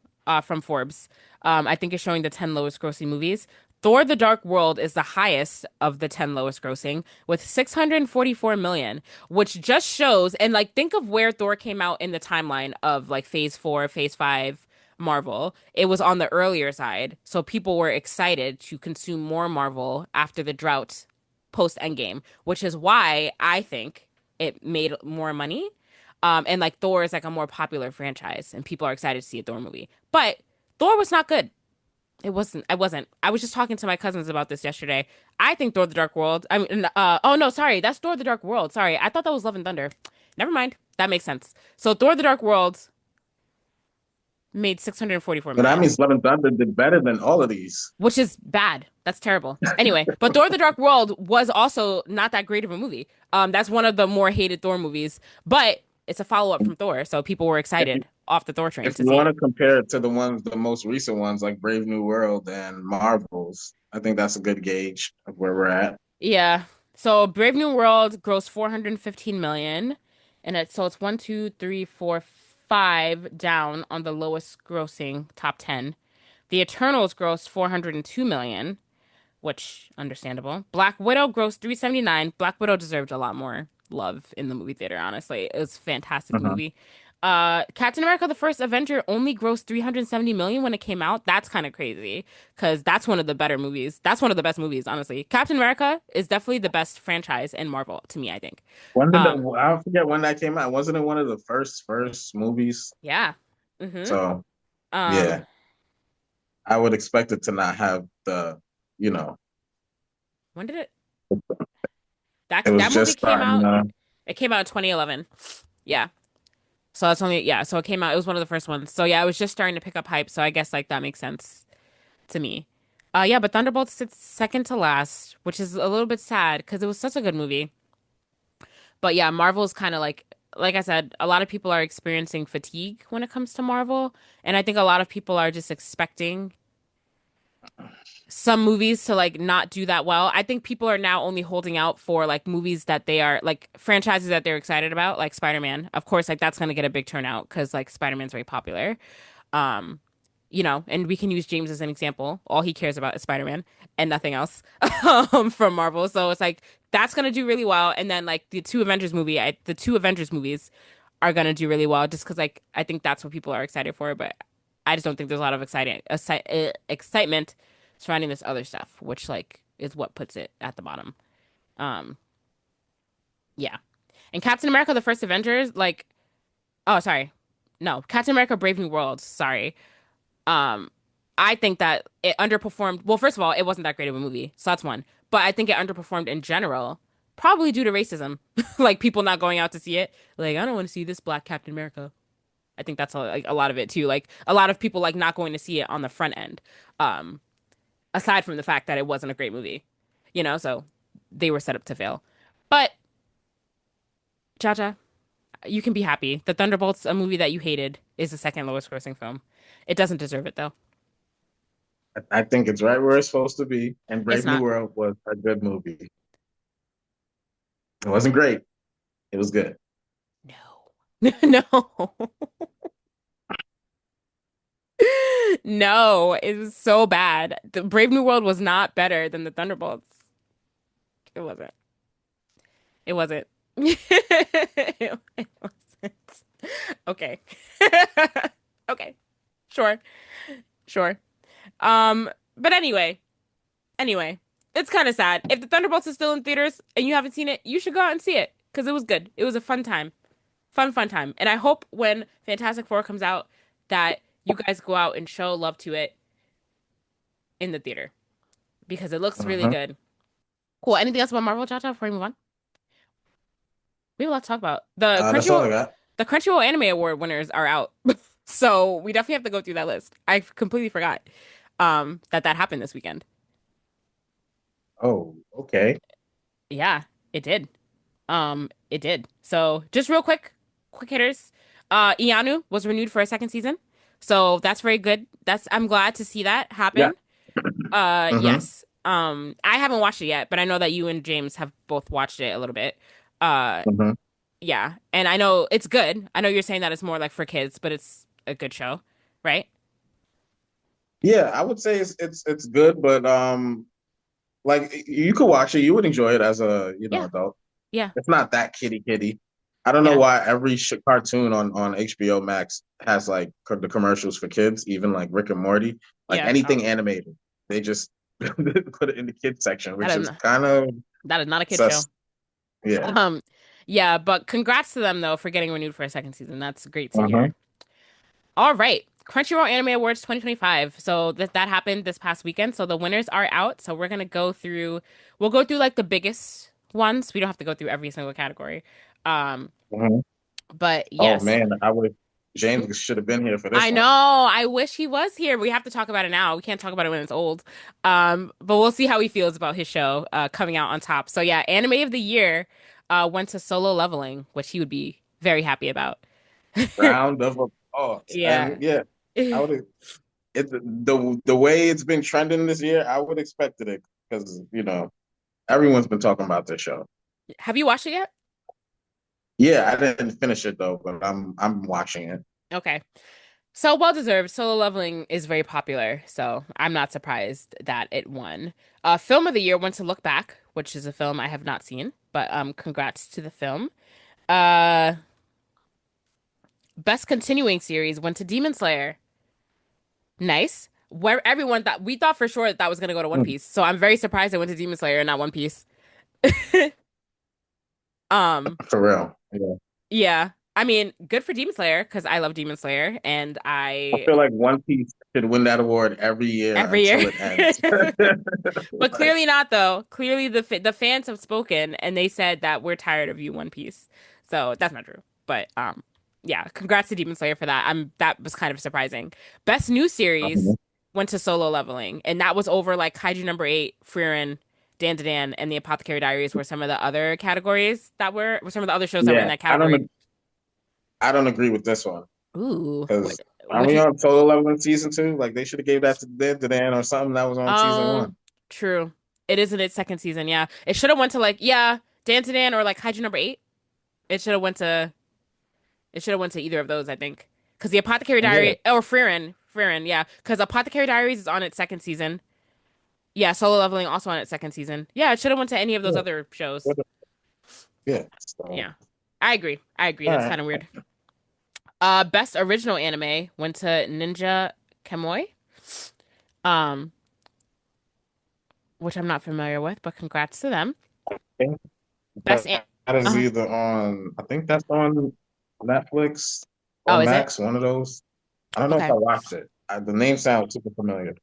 Forbes, I think is showing the 10 lowest grossing movies. Thor: The Dark World is the highest of the 10 lowest grossing with 644 million, which just shows and like think of where Thor came out in the timeline of like Phase 4, Phase 5 Marvel. It was on the earlier side, so people were excited to consume more Marvel after the drought post Endgame, which is why I think it made more money. And like Thor is like a more popular franchise, and people are excited to see a Thor movie. But Thor was not good. It wasn't. I wasn't. I was just talking to my cousins about this yesterday. I think Thor: The Dark World. I mean, oh no, sorry, that's Thor: The Dark World. Sorry, I thought that was Love and Thunder. Never mind. That makes sense. So Thor: The Dark World made 644 So that million, means Love and Thunder did better than all of these. which is bad. That's terrible. Anyway, but Thor: The Dark World was also not that great of a movie. That's one of the more hated Thor movies, but it's a follow-up from Thor, so people were If you, excited off the Thor train if to you see want it. to compare it to the most recent ones like Brave New World and Marvels, I think that's a good gauge of where we're at. Yeah. So Brave New World grossed 415 million, and it's one, two, three, four, five down on the lowest grossing top 10. The Eternals grossed 402 million, which understandable. Black Widow grossed 379. Black Widow deserved a lot more love in the movie theater, honestly. It was a fantastic Uh-huh. movie. Captain America the First Avenger only grossed 370 million when it came out. That's kind of crazy because that's one of the better movies. That's one of the best movies, honestly. Captain America is definitely the best franchise in Marvel to me, I think. When did Um, I forget when that came out? Wasn't it one of the first movies? yeah. hmm So Um, yeah, I would expect it to not have the, you know, when did it it was that movie just came starting. out? It came out in 2011. Yeah. So that's only yeah. So it came out. It was one of the first ones. So yeah, it was just starting to pick up hype. So I guess like that makes sense to me. Yeah, but Thunderbolts sits second to last, which is a little bit sad because it was such a good movie. But yeah, Marvel's kind of like I said, a lot of people are experiencing fatigue when it comes to Marvel, and I think a lot of people are just expecting some movies to like not do that well. I think people are now only holding out for like movies that they are like franchises that they're excited about, like Spider-Man. Of course, like that's gonna get a big turnout because like Spider-Man's very popular. Um, and we can use James as an example. All he cares about is Spider-Man and nothing else from Marvel. So it's like that's gonna do really well. And then like the two Avengers movies are gonna do really well just because like I think that's what people are excited for. But I just don't think there's a lot of excitement surrounding this other stuff, which like is what puts it at the bottom. Um, yeah. And Captain America: The First Avengers, like, oh sorry, no, Captain America: Brave New World. Sorry. Um, I think that it underperformed. Well, first of all, it wasn't that great of a movie, so that's one. But I think it underperformed in general, probably due to racism, like people not going out to see it. Like, I don't want to see this Black Captain America. I think that's like a lot of it too. Like a lot of people like not going to see it on the front end. Um, Aside from the fact that it wasn't a great movie, so they were set up to fail. But Jaja, you can be happy. The Thunderbolts, a movie that you hated, is the second lowest grossing film. It doesn't deserve it though. I think it's right where it's supposed to be. And It's Brave New not. World was a good movie. It wasn't great. It was good. No. No. No, it was so bad. The Brave New World was not better than the Thunderbolts. It wasn't. It wasn't. It wasn't. Okay. Okay. Sure. Sure. But anyway, it's kind of sad. If the Thunderbolts is still in theaters and you haven't seen it, you should go out and see it because it was good. It was a fun time. Fun time. And I hope when Fantastic Four comes out that you guys go out and show love to it in the theater because it looks really Uh-huh. good. Cool. Anything else about Marvel, Jaja, before we move on? We have a lot to talk about. The That's all Crunchyroll, I got. the Crunchyroll Anime Award winners are out, so we definitely have to go through that list. I completely forgot that happened this weekend. Oh, okay. Yeah, it did. It did. So just real quick hitters. Iyanu was renewed for a second season, so that's very good. I'm glad to see that Yeah. happen. Mm-hmm. Yes. I haven't watched it yet, but I know that you and James have both watched it a little bit. Uh, Mm-hmm. yeah, and I know it's good. I know you're saying that it's more like for kids, but it's a good show, right? Yeah, I would say it's good, but like you could watch it, you would enjoy it as a Yeah, adult. yeah, It's not that kitty. I don't know yeah. why every cartoon on HBO Max has like the commercials for kids, even like Rick and Morty, like Yeah. Oh, anything animated. They just put it in the kids section, that which is is kind of that is not a kid show. sus. Yeah. Um, yeah, but congrats to them though for getting renewed for a second season. That's great to Uh-huh. hear. All right. Crunchyroll Anime Awards 2025. So that happened this past weekend. So the winners are out. So we'll go through like the biggest ones. We don't have to go through every single category. Um, Uh-huh. but Oh yes. man, I would James should have been here for this I know. one. I wish he was here. We have to talk about it now. We can't talk about it when it's old. But we'll see how he feels about his show coming out on top. So yeah, Anime of the Year went to Solo Leveling, which he would be very happy about. Round of applause. Yeah. And yeah, I would the way it's been trending this year, I would expected it because everyone's been talking about this show. Have you watched it yet? Yeah, I didn't finish it though, but I'm watching it. Okay. So well deserved. Solo Leveling is very popular, so I'm not surprised that it won. Film of the Year went to Look Back, which is a film I have not seen, but congrats to the film. Uh, Best Continuing Series went to Demon Slayer. Nice. Where everyone thought we thought for sure that was gonna go to One Mm, Piece, so I'm very surprised it went to Demon Slayer and not One Piece. Um, for real. Yeah. yeah. I mean, good for Demon Slayer because I love Demon Slayer and I I feel like One Piece should win that award every year every until year. it ends. But Like, clearly not though. Clearly the fans have spoken and they said that we're tired of you, One Piece. So that's not true. But Yeah, congrats to Demon Slayer for that. That was kind of surprising. Best new series Mhm. went to Solo Leveling, and that was over like Kaiju number 8, Frieren, Dan, and the Apothecary Diaries were some of the other categories that were some of the other shows that were in Yeah, that category. I don't agree with this one Ooh, because are what we you on Solo Leveling season 2? Like they should have gave that to Dan or something that was on season 1. true. It is in its second season, yeah. It should have went to like Dan or like Kaiju number 8. It should have went to it should have went to either of those, I think. Because the Apothecary Yeah, Diary or Frieren, yeah. Because Apothecary Diaries is on its second season. Yeah, Solo Leveling also on its second season. Yeah, it should have went to any of those yeah, other shows. yeah. So, Yeah. I agree. I agree. all That's right. kind of weird. Best original anime went to Ninja Kamui, um, which I'm not familiar with, but congrats to them. Okay. Best an That is uh, either on, I think that's on Netflix or oh, is it? Max, one of those. I don't know if Okay. I watched it. The name sounds super familiar.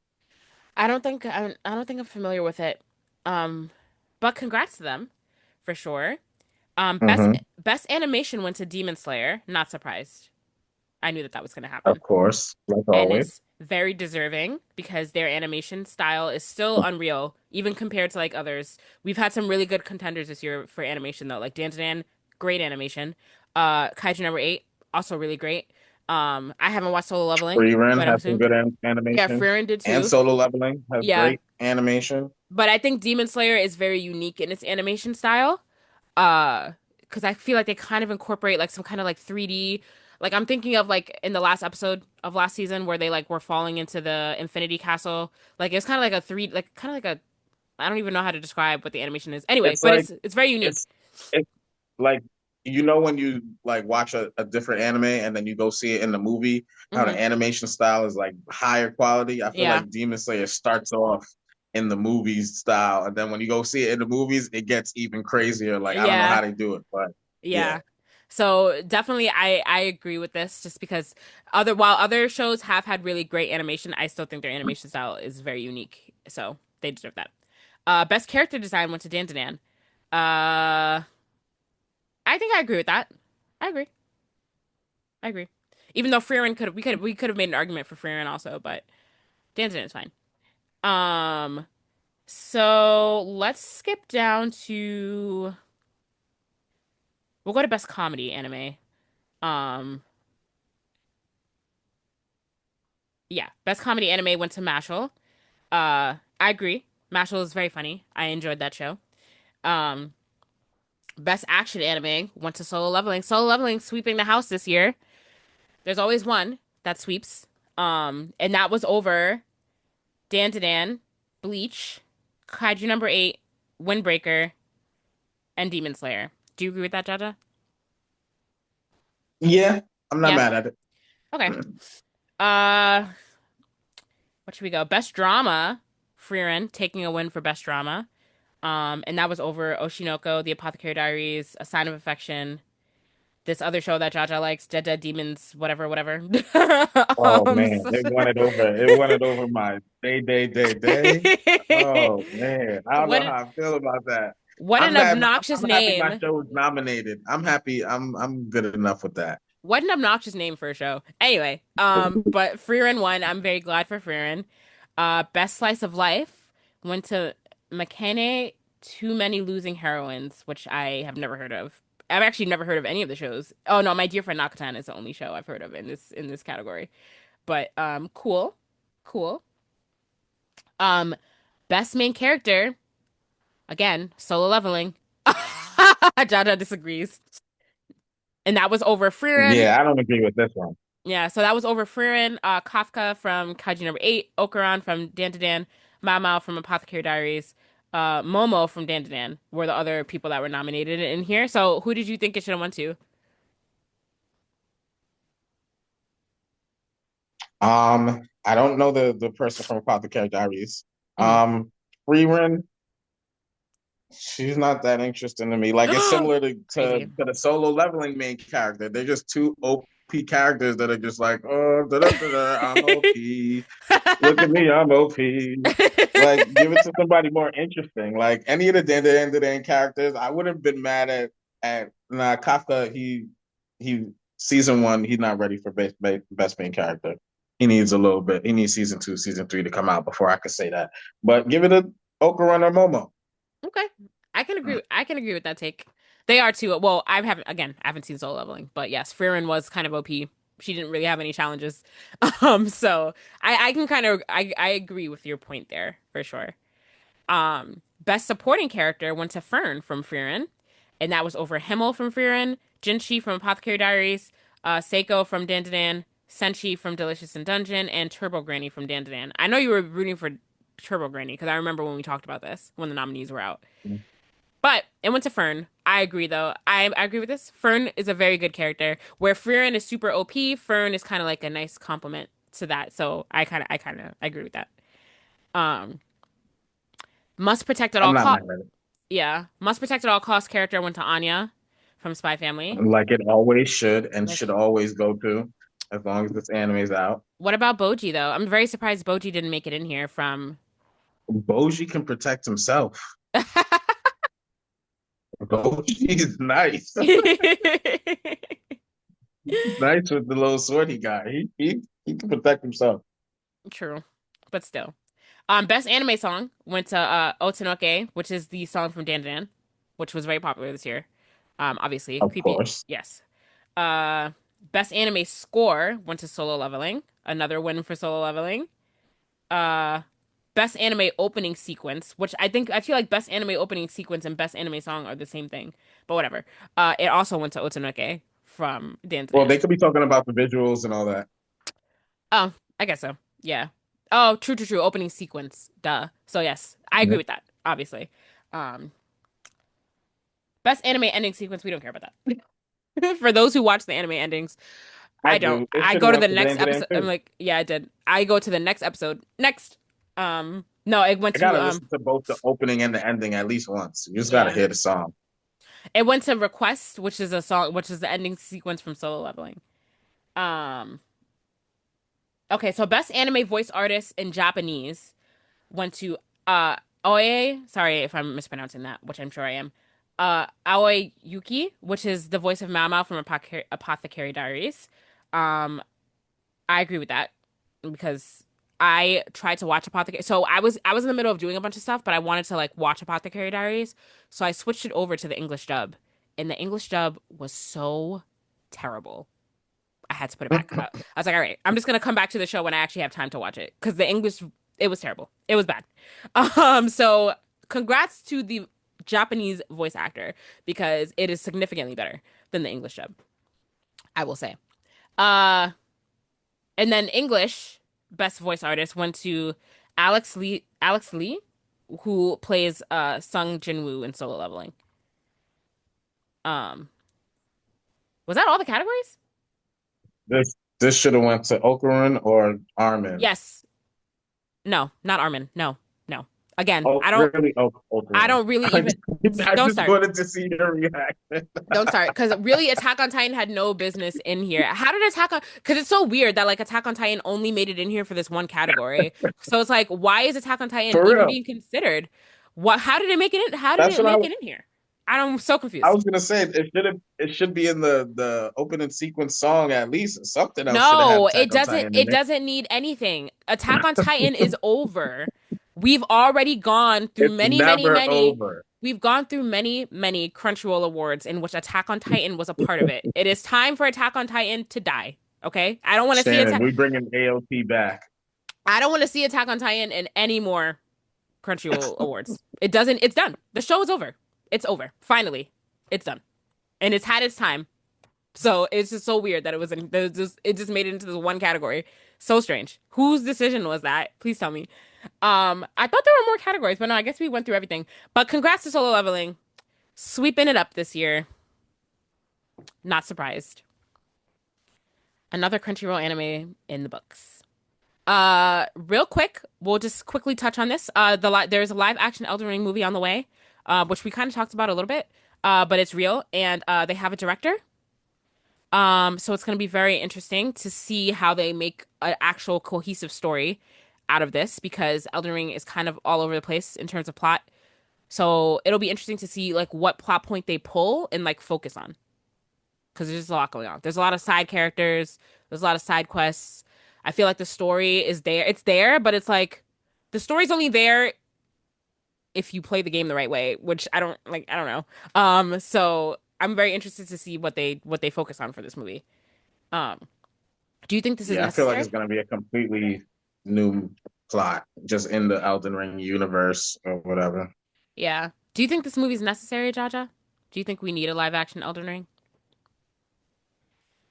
I don't think I'm familiar with it. Um, but congrats to them for sure. Hmm. Best animation went to Demon Slayer. Not surprised. I knew that that was going to Of happen. course, like And always. it's very deserving because their animation style is still unreal, even compared to like others. We've had some really good contenders this year for animation though, like Dan, great animation. Kaiju number 8, also really great. I haven't watched Solo Leveling, Frieren but I'm has some assuming good yeah, animation, Frieren did and too. Solo Leveling has Yeah, great animation. but I think Demon Slayer is very unique in its animation style. Uh, because I feel like they kind of incorporate like some kind of like 3D. Like I'm thinking of like in the last episode of last season where they like were falling into the Infinity Castle. Like it's kind of like a three, like kind of like a I don't even know how to describe what the animation is. Anyway, It's but like it's very unique. it's it's like you know when you like watch a different anime and then you go see it in the movie, how the Hmm. animation style is like higher quality. I feel Yeah, like Demon Slayer starts off in the movies style, and then when you go see it in the movies, it gets even crazier. Like I don't know yeah, how they do it, but yeah. yeah. So definitely, I agree with this just because while other shows have had really great animation, I still think their animation style is very unique. So they deserve that. Best character design went to Dan. Uh, I think I agree with that. I agree. I agree. Even though Frieren we could have made an argument for Frieren also, but Danzin is fine. Um, so let's skip down to we'll go to best comedy anime. Um, yeah, best comedy anime went to Mashal. I agree. Mashal is very funny. I enjoyed that show. Um, best action anime went to Solo Leveling. Solo Leveling sweeping the house this year. There's always one that sweeps. And that was over Dan, Bleach, Kaiju number 8, Windbreaker, and Demon Slayer. Do you agree with that, Jaja? Yeah, I'm not Yeah. mad at it. Okay. Uh, what should we go? Best drama, Frieren taking a win for best drama. And that was over Oshinoko, The Apothecary Diaries, A Sign of Affection, this other show that Jaja likes, Dead Demons, whatever. Oh man, So- it won it over my day. Oh man, I don't what know how I feel about that. what I'm an mad. obnoxious I'm happy my name. show was nominated. I'm happy. I'm good enough with that. What an obnoxious name for a show. Anyway, but Frieren won. I'm very glad for Frieren. Best slice of life went to McKenna Too Many Losing Heroines, which I have never heard of. I've actually never heard of any of the shows. Oh no, My Dear Friend Nakatan is the only show I've heard of in this category. But cool, cool. Um, best main character again, Solo Leveling. Jada disagrees, and that was over Frieren. Yeah, I don't agree with this one. Yeah, so that was over Frieren, Kafka from Kaiji number 8, Okuran from Dan, Mao from Apothecary Diaries, Momo from Dan were the other people that were nominated in here. So who did you think it should have went to? I don't know the person from Apothecary Diaries. Mhm. Rerun, she's not that interesting to me. Like it's similar Crazy. to the Solo Leveling main character. They're just two OP characters that are just like, oh, I'm OP. Look at me, I'm OP. Like, give it to somebody more interesting. Like any of the Dan characters, I would have been mad at Kafka. He season one, he's not ready for best main character. He needs a little bit. He needs season two, season three to come out before I could say that. But give it a Okuran or Momo. Okay. I can agree with that take. They are too. Well, I haven't seen Solo Leveling, but yes, Frieren was kind of OP. She didn't really have any challenges. So I can kind of I agree with your point there for sure. Best supporting character went to Fern from Frieren, and that was over Himmel from Frieren, Jinshi from Apothecary Diaries, Seiko from Dandadan, Senshi from Delicious in Dungeon, and Turbo Granny from Dandadan. I know you were rooting for Turbo Granny because I remember when we talked about this when the nominees were out. But it went to Fern. I agree though. I agree with this. Fern is a very good character. Where Frieren is super OP, Fern is kind of like a nice compliment to that. So I agree with that. Um, must protect at I'm all not costs. mad at it. Yeah, must protect at all costs character went to Anya from Spy Family. Like it always should and Like, should always go to, as long as this anime's out. what about Boji though? I'm very surprised Boji didn't make it in here from. Boji can protect himself. Boji is nice. Nice with the little sword he got. He can protect himself. True, but still. Best anime song went to Otonoke, which is the song from Dandadan, which was very popular this year. Obviously, Of creepy. course. Yes. Uh, best anime score went to Solo Leveling, another win for Solo Leveling. Uh, best anime opening sequence, which I feel like best anime opening sequence and best anime song are the same thing, but whatever. It also went to Otonoke from Well, Dandadan. they could be talking about the visuals and all that. Oh, I guess so. Yeah. Oh, true, true, true. Opening sequence. Duh. So yes, I agree Yeah. with that, obviously. Um, best anime ending sequence, we don't care about that. For those who watch the anime endings, I I don't. do. It I should have go to went the to next Dan Dan episode. I'm too. like, yeah, I did. I go to the next episode. Next. No, it went I to gotta listen to both the opening and the ending at least once. You just gotta yeah. hear the song. It went to Request, which is a song, which is the ending sequence from Solo Leveling. Um, okay, so best anime voice artist in Japanese went to Oe, sorry if I'm mispronouncing that, which I'm sure I am. Aoi Yuki, which is the voice of Mao from Apothecary Diaries. Um, I agree with that because I tried to watch Apothecary. So I was in the middle of doing a bunch of stuff, but I wanted to like watch Apothecary Diaries, so I switched it over to the English dub, and the English dub was so terrible. I had to put it back. I was like, all right, I'm just gonna come back to the show when I actually have time to watch it because the English, it was terrible. It was bad. So congrats to the Japanese voice actor because it is significantly better than the English dub, I will say. Uh, and then English best voice artist went to Alex Lee, who plays Sung Jinwoo in Solo Leveling. Um, was that all the categories? This should have went to Okurin or Armin. Yes. No, not Armin. No, no. Again, Oh, I don't. really? Oh, I Okurin. don't really I even. just, I Don't just start. wanted to see your reaction. Don't start. Because really, Attack on Titan had no business in here. How did Attack on? Because it's so weird that like Attack on Titan only made it in here for this one category. So it's like, why is Attack on Titan For even real. being considered? What? How did it make it in? How did That's it what make it in here? I'm so I confused. was gonna say. It should be in the opening sequence song at least. Something else should have had No, Attack on Titan in It it. doesn't need anything. Attack on Titan is over. We've already gone through It's many, many, never many. over. We've gone through many, many Crunchyroll awards in which Attack on Titan was a part of it. It is time for Attack on Titan to die. Okay? I don't want to see Shannon, Attack. we bringing AOT back. I don't want to see Attack on Titan in any more Crunchyroll awards. It doesn't. It's done. The show is over. It's over. Finally, it's done, and it's had its time. So it's just so weird that it was in. It just made it into this one category. So strange. Whose decision was that? Please tell me. I thought there were more categories, but no, I guess we went through everything. But congrats to Solo Leveling, sweeping it up this year. Not surprised. Another Crunchyroll anime in the books. Real quick, we'll just quickly touch on this. There's a live action Elden Ring movie on the way, which we kind of talked about a little bit. But it's real, and they have a director. So it's going to be very interesting to see how they make an actual cohesive story out of this because Elden Ring is kind of all over the place in terms of plot. So it'll be interesting to see like what plot point they pull and like focus on because there's just a lot going on. There's a lot of side characters. There's a lot of side quests. I feel like the story is there. It's there, but it's like the story's only there if you play the game the right way, which I don't like. I don't know. So I'm very interested to see what they focus on for this movie. Um, do you think this is Yeah, I feel like it's necessary? gonna be a completely new plot just in the Elden Ring universe or whatever. Yeah. Do you think this movie is necessary, Jaja? Do you think we need a live action Elden Ring?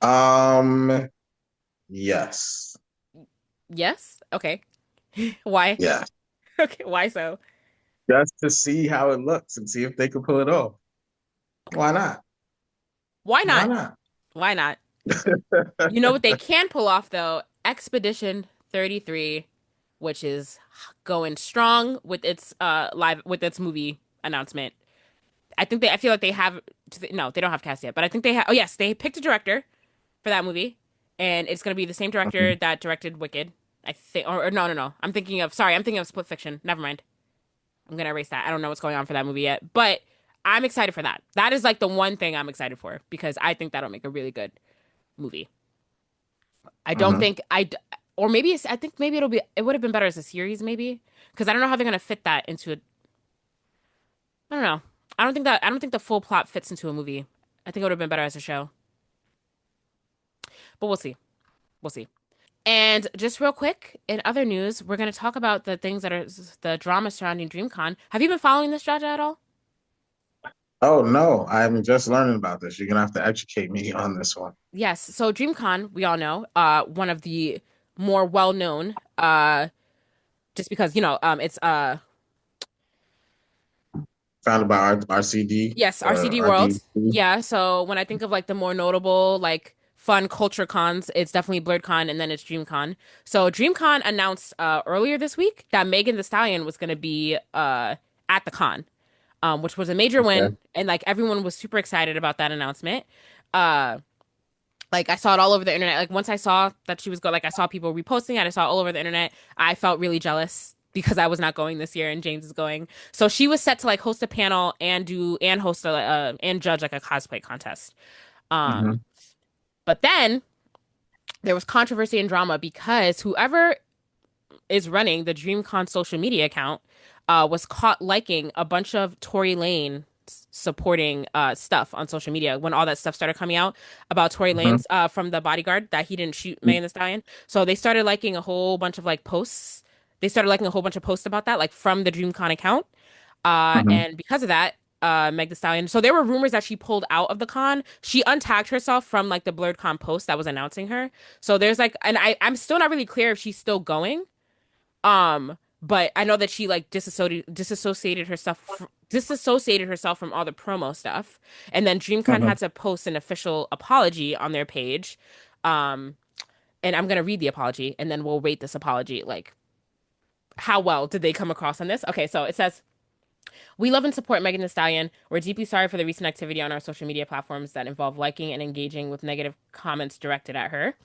Um, yes. Yes. Okay. Why? Yeah. Okay. Why so? Just to see how it looks and see if they can pull it off. Why not? Why Why not? not? Why not? You know what they can pull off though? Expedition 33, which is going strong with its live with its movie announcement. I feel like they have no, they don't have cast yet, but I think they have. Oh yes, they picked a director for that movie, and it's gonna be the same director Mhm. that directed Wicked. I think, or no, no, no. I'm thinking of Split Fiction. Never mind. I'm gonna erase that. I don't know what's going on for that movie yet, but I'm excited for that. That is like the one thing I'm excited for because I think that'll make a really good movie. I don't Mhm. think or maybe I think maybe it would have been better as a series maybe because I don't know how they're gonna fit that into I don't know. I don't think the full plot fits into a movie. I think it would have been better as a show, but we'll see. We'll see. And just real quick, in other news, we're going to talk about the things that are the drama surrounding DreamCon. Have you been following this, Jaja, at all? Oh no, I'm just learning about this. You're gonna have to educate me on this one. Yes. So DreamCon, we all know, one of the more well-known, just because, it's Founded by RCD yes, or RCD World. RDC. Yeah, so when I think of like the more notable, like fun culture cons, it's definitely Blerdcon and then it's DreamCon. So DreamCon announced earlier this week that Megan Thee Stallion was going to be at the con, which was a major Okay. win, and like everyone was super excited about that announcement. Uh, like I saw it all over the internet. Like once I saw that she was like I saw people reposting it. I saw it all over the internet. I felt really jealous because I was not going this year and James is going. So she was set to like host a panel and host a and judge like a cosplay contest. Um, Hmm. but then there was controversy and drama because whoever is running the DreamCon social media account was caught liking a bunch of Tory Lane supporting stuff on social media when all that stuff started coming out about Tory Hmm. Lane's from the bodyguard that he didn't shoot Megan Thee Stallion. So they started liking a whole bunch of like posts. They started liking a whole bunch of posts about that, like from the DreamCon account. Hmm. And because of that, Meg Thee Stallion. So there were rumors that she pulled out of the con. She untagged herself from like the Blerdcon post that was announcing her. So there's like, and I'm still not really clear if she's still going. But I know that she like disassociated herself from all the promo stuff, and then DreamCon Hmm. had to post an official apology on their page. Um, and I'm gonna read the apology, and then we'll rate this apology. Like, how well did they come across on this? Okay, so it says. We love and support Megan Thee Stallion. We're deeply sorry for the recent activity on our social media platforms that involve liking and engaging with negative comments directed at her.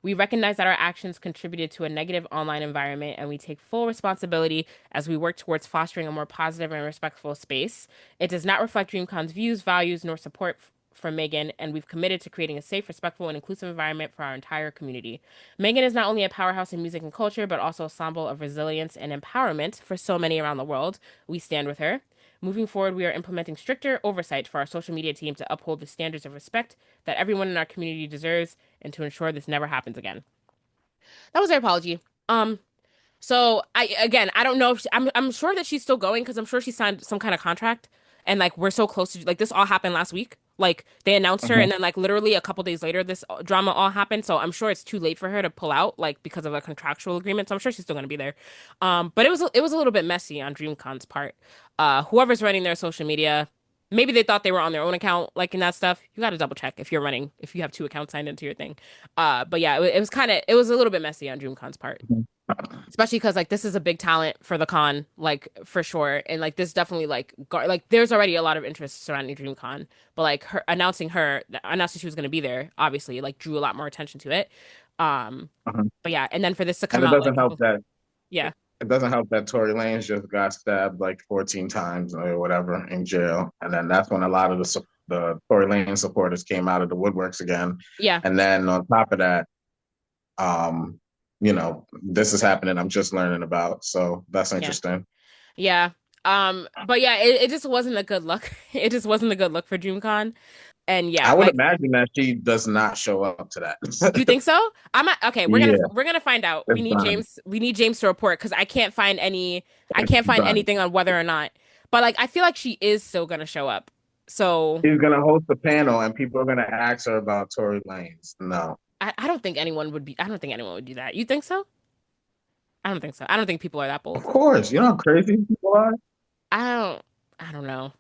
We recognize that our actions contributed to a negative online environment, and we take full responsibility as we work towards fostering a more positive and respectful space. It does not reflect DreamCon's views, values, nor support for Megan, and we've committed to creating a safe, respectful, and inclusive environment for our entire community. Megan is not only a powerhouse in music and culture, but also a symbol of resilience and empowerment for so many around the world. We stand with her. Moving forward, we are implementing stricter oversight for our social media team to uphold the standards of respect that everyone in our community deserves and to ensure this never happens again. That was their apology. So I don't know if I'm sure that she's still going because I'm sure she signed some kind of contract and like we're so close to like this all happened last week. Like they announced her Hmm. and then like literally a couple days later this drama all happened. So I'm sure it's too late for her to pull out like because of a contractual agreement. So I'm sure she's still gonna be there. But it was a little bit messy on DreamCon's part. Whoever's running their social media, maybe they thought they were on their own account liking that stuff. You got to double check if you have two accounts signed into your thing. But yeah, it was a little bit messy on DreamCon's part especially because like this is a big talent for the con like for sure and like this definitely like like there's already a lot of interest surrounding DreamCon but like her announcing she was going to be there obviously like drew a lot more attention to it um Hmm. but yeah and then for this to And come it out like doesn't help couple that yeah Tory Lanez just got stabbed like 14 times or whatever in jail, and then that's when a lot of the the Tory Lane supporters came out of the woodworks again. Yeah. And then on top of that, um, this is happening. I'm just learning about, so that's Yeah. interesting. Yeah. But yeah, it just wasn't a good look. It just wasn't a good look for DreamCon. And yeah, I would like imagine that she does not show up to you that. think so? Okay, Yeah, we're gonna find out. it's fine. We need James to report because I can't It's find fine. anything on whether or not. But like I feel like she is still gonna show up. So She's gonna host a panel, and people are gonna ask her about Tory Lanez. No, I don't think anyone would be I don't think anyone would do that. You think so? I don't think so. I don't think people are that of bold. course. You know how crazy people are. I don't I don't know.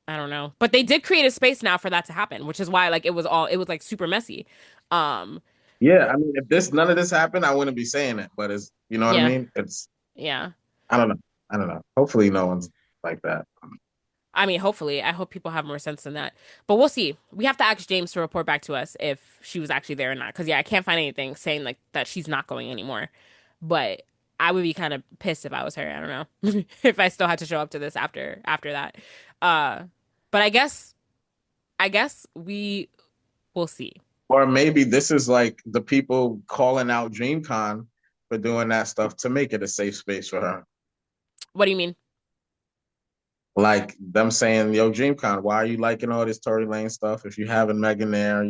I don't know. But they did create a space now for that to happen, which is why like it was like super messy. Um Yeah, I mean, if this none of this happened, I wouldn't be saying it. But it's you know what I yeah. mean. It's Yeah. I don't know. I don't know. Hopefully, no one's like that. I mean, hopefully. I hope people have more sense than that. But we'll see. We have to ask James to report back to us if she was actually there or not. Because yeah, I can't find anything saying like that she's not going anymore. But I would be kind of pissed if I was her. I don't know if I still had to show up to this after that. Uh, but I guess we will see. Or maybe this is like the people calling out DreamCon for doing that stuff to make it a safe space for her. What do you mean? Like them saying, "Yo, DreamCon, why are you liking all this Tory Lane stuff? If you having Megan there,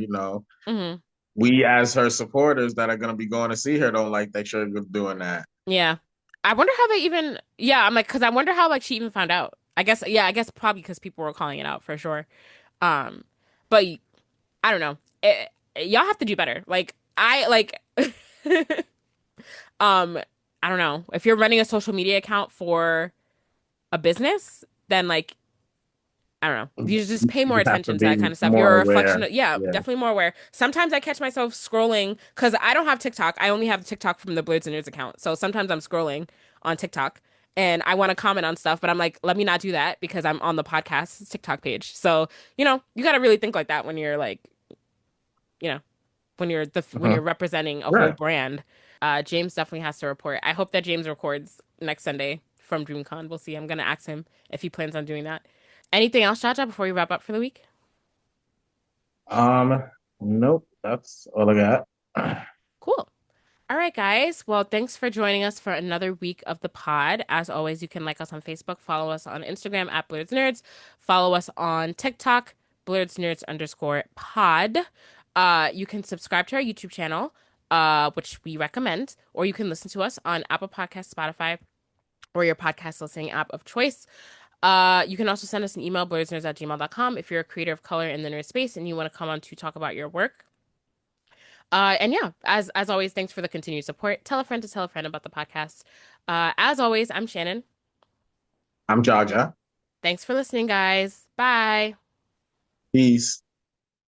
Hmm. we as her supporters that are gonna be going to see her don't like they should be doing that." Yeah. I wonder how they even. Yeah, I'm like, because I wonder how like she even found out. I guess. Yeah, I guess probably because people were calling it out for sure. Um, but I don't know. Y'all have to do better. Like I like um I don't know. If you're running a social media account for a business, then like I don't know. You just pay more You have to attention to that be kind of stuff. more You're a aware. reflection of, yeah, Yeah. definitely more aware. Sometimes I catch myself scrolling because I don't have TikTok. I only have TikTok from the Blerdsnerds account. So sometimes I'm scrolling on TikTok and I want to comment on stuff, but I'm like, let me not do that because I'm on the podcast TikTok page. So, you got to really think like that when you're like, you know, when Uh-huh. you're representing a whole Right. brand. James definitely has to report. I hope that James records next Sunday from DreamCon. We'll see. I'm gonna ask him if he plans on doing that. Anything else, Jaja, before we wrap up for the week? Nope, that's all I got. Cool. All right, guys. Well, thanks for joining us for another week of the pod. As always, you can like us on Facebook, follow us on Instagram at Blerdsnerds, follow us on TikTok, Blerdsnerds_pod. You can subscribe to our YouTube channel, which we recommend, or you can listen to us on Apple Podcasts, Spotify, or your podcast listening app of choice. You can also send us an email, blerdsnerds@gmail.com, if you're a creator of color in the nerd space and you want to come on to talk about your work. And yeah, as always, thanks for the continued support. Tell a friend to tell a friend about the podcast. As always, I'm Shannon. I'm Jaja. Thanks for listening, guys. Bye. Peace.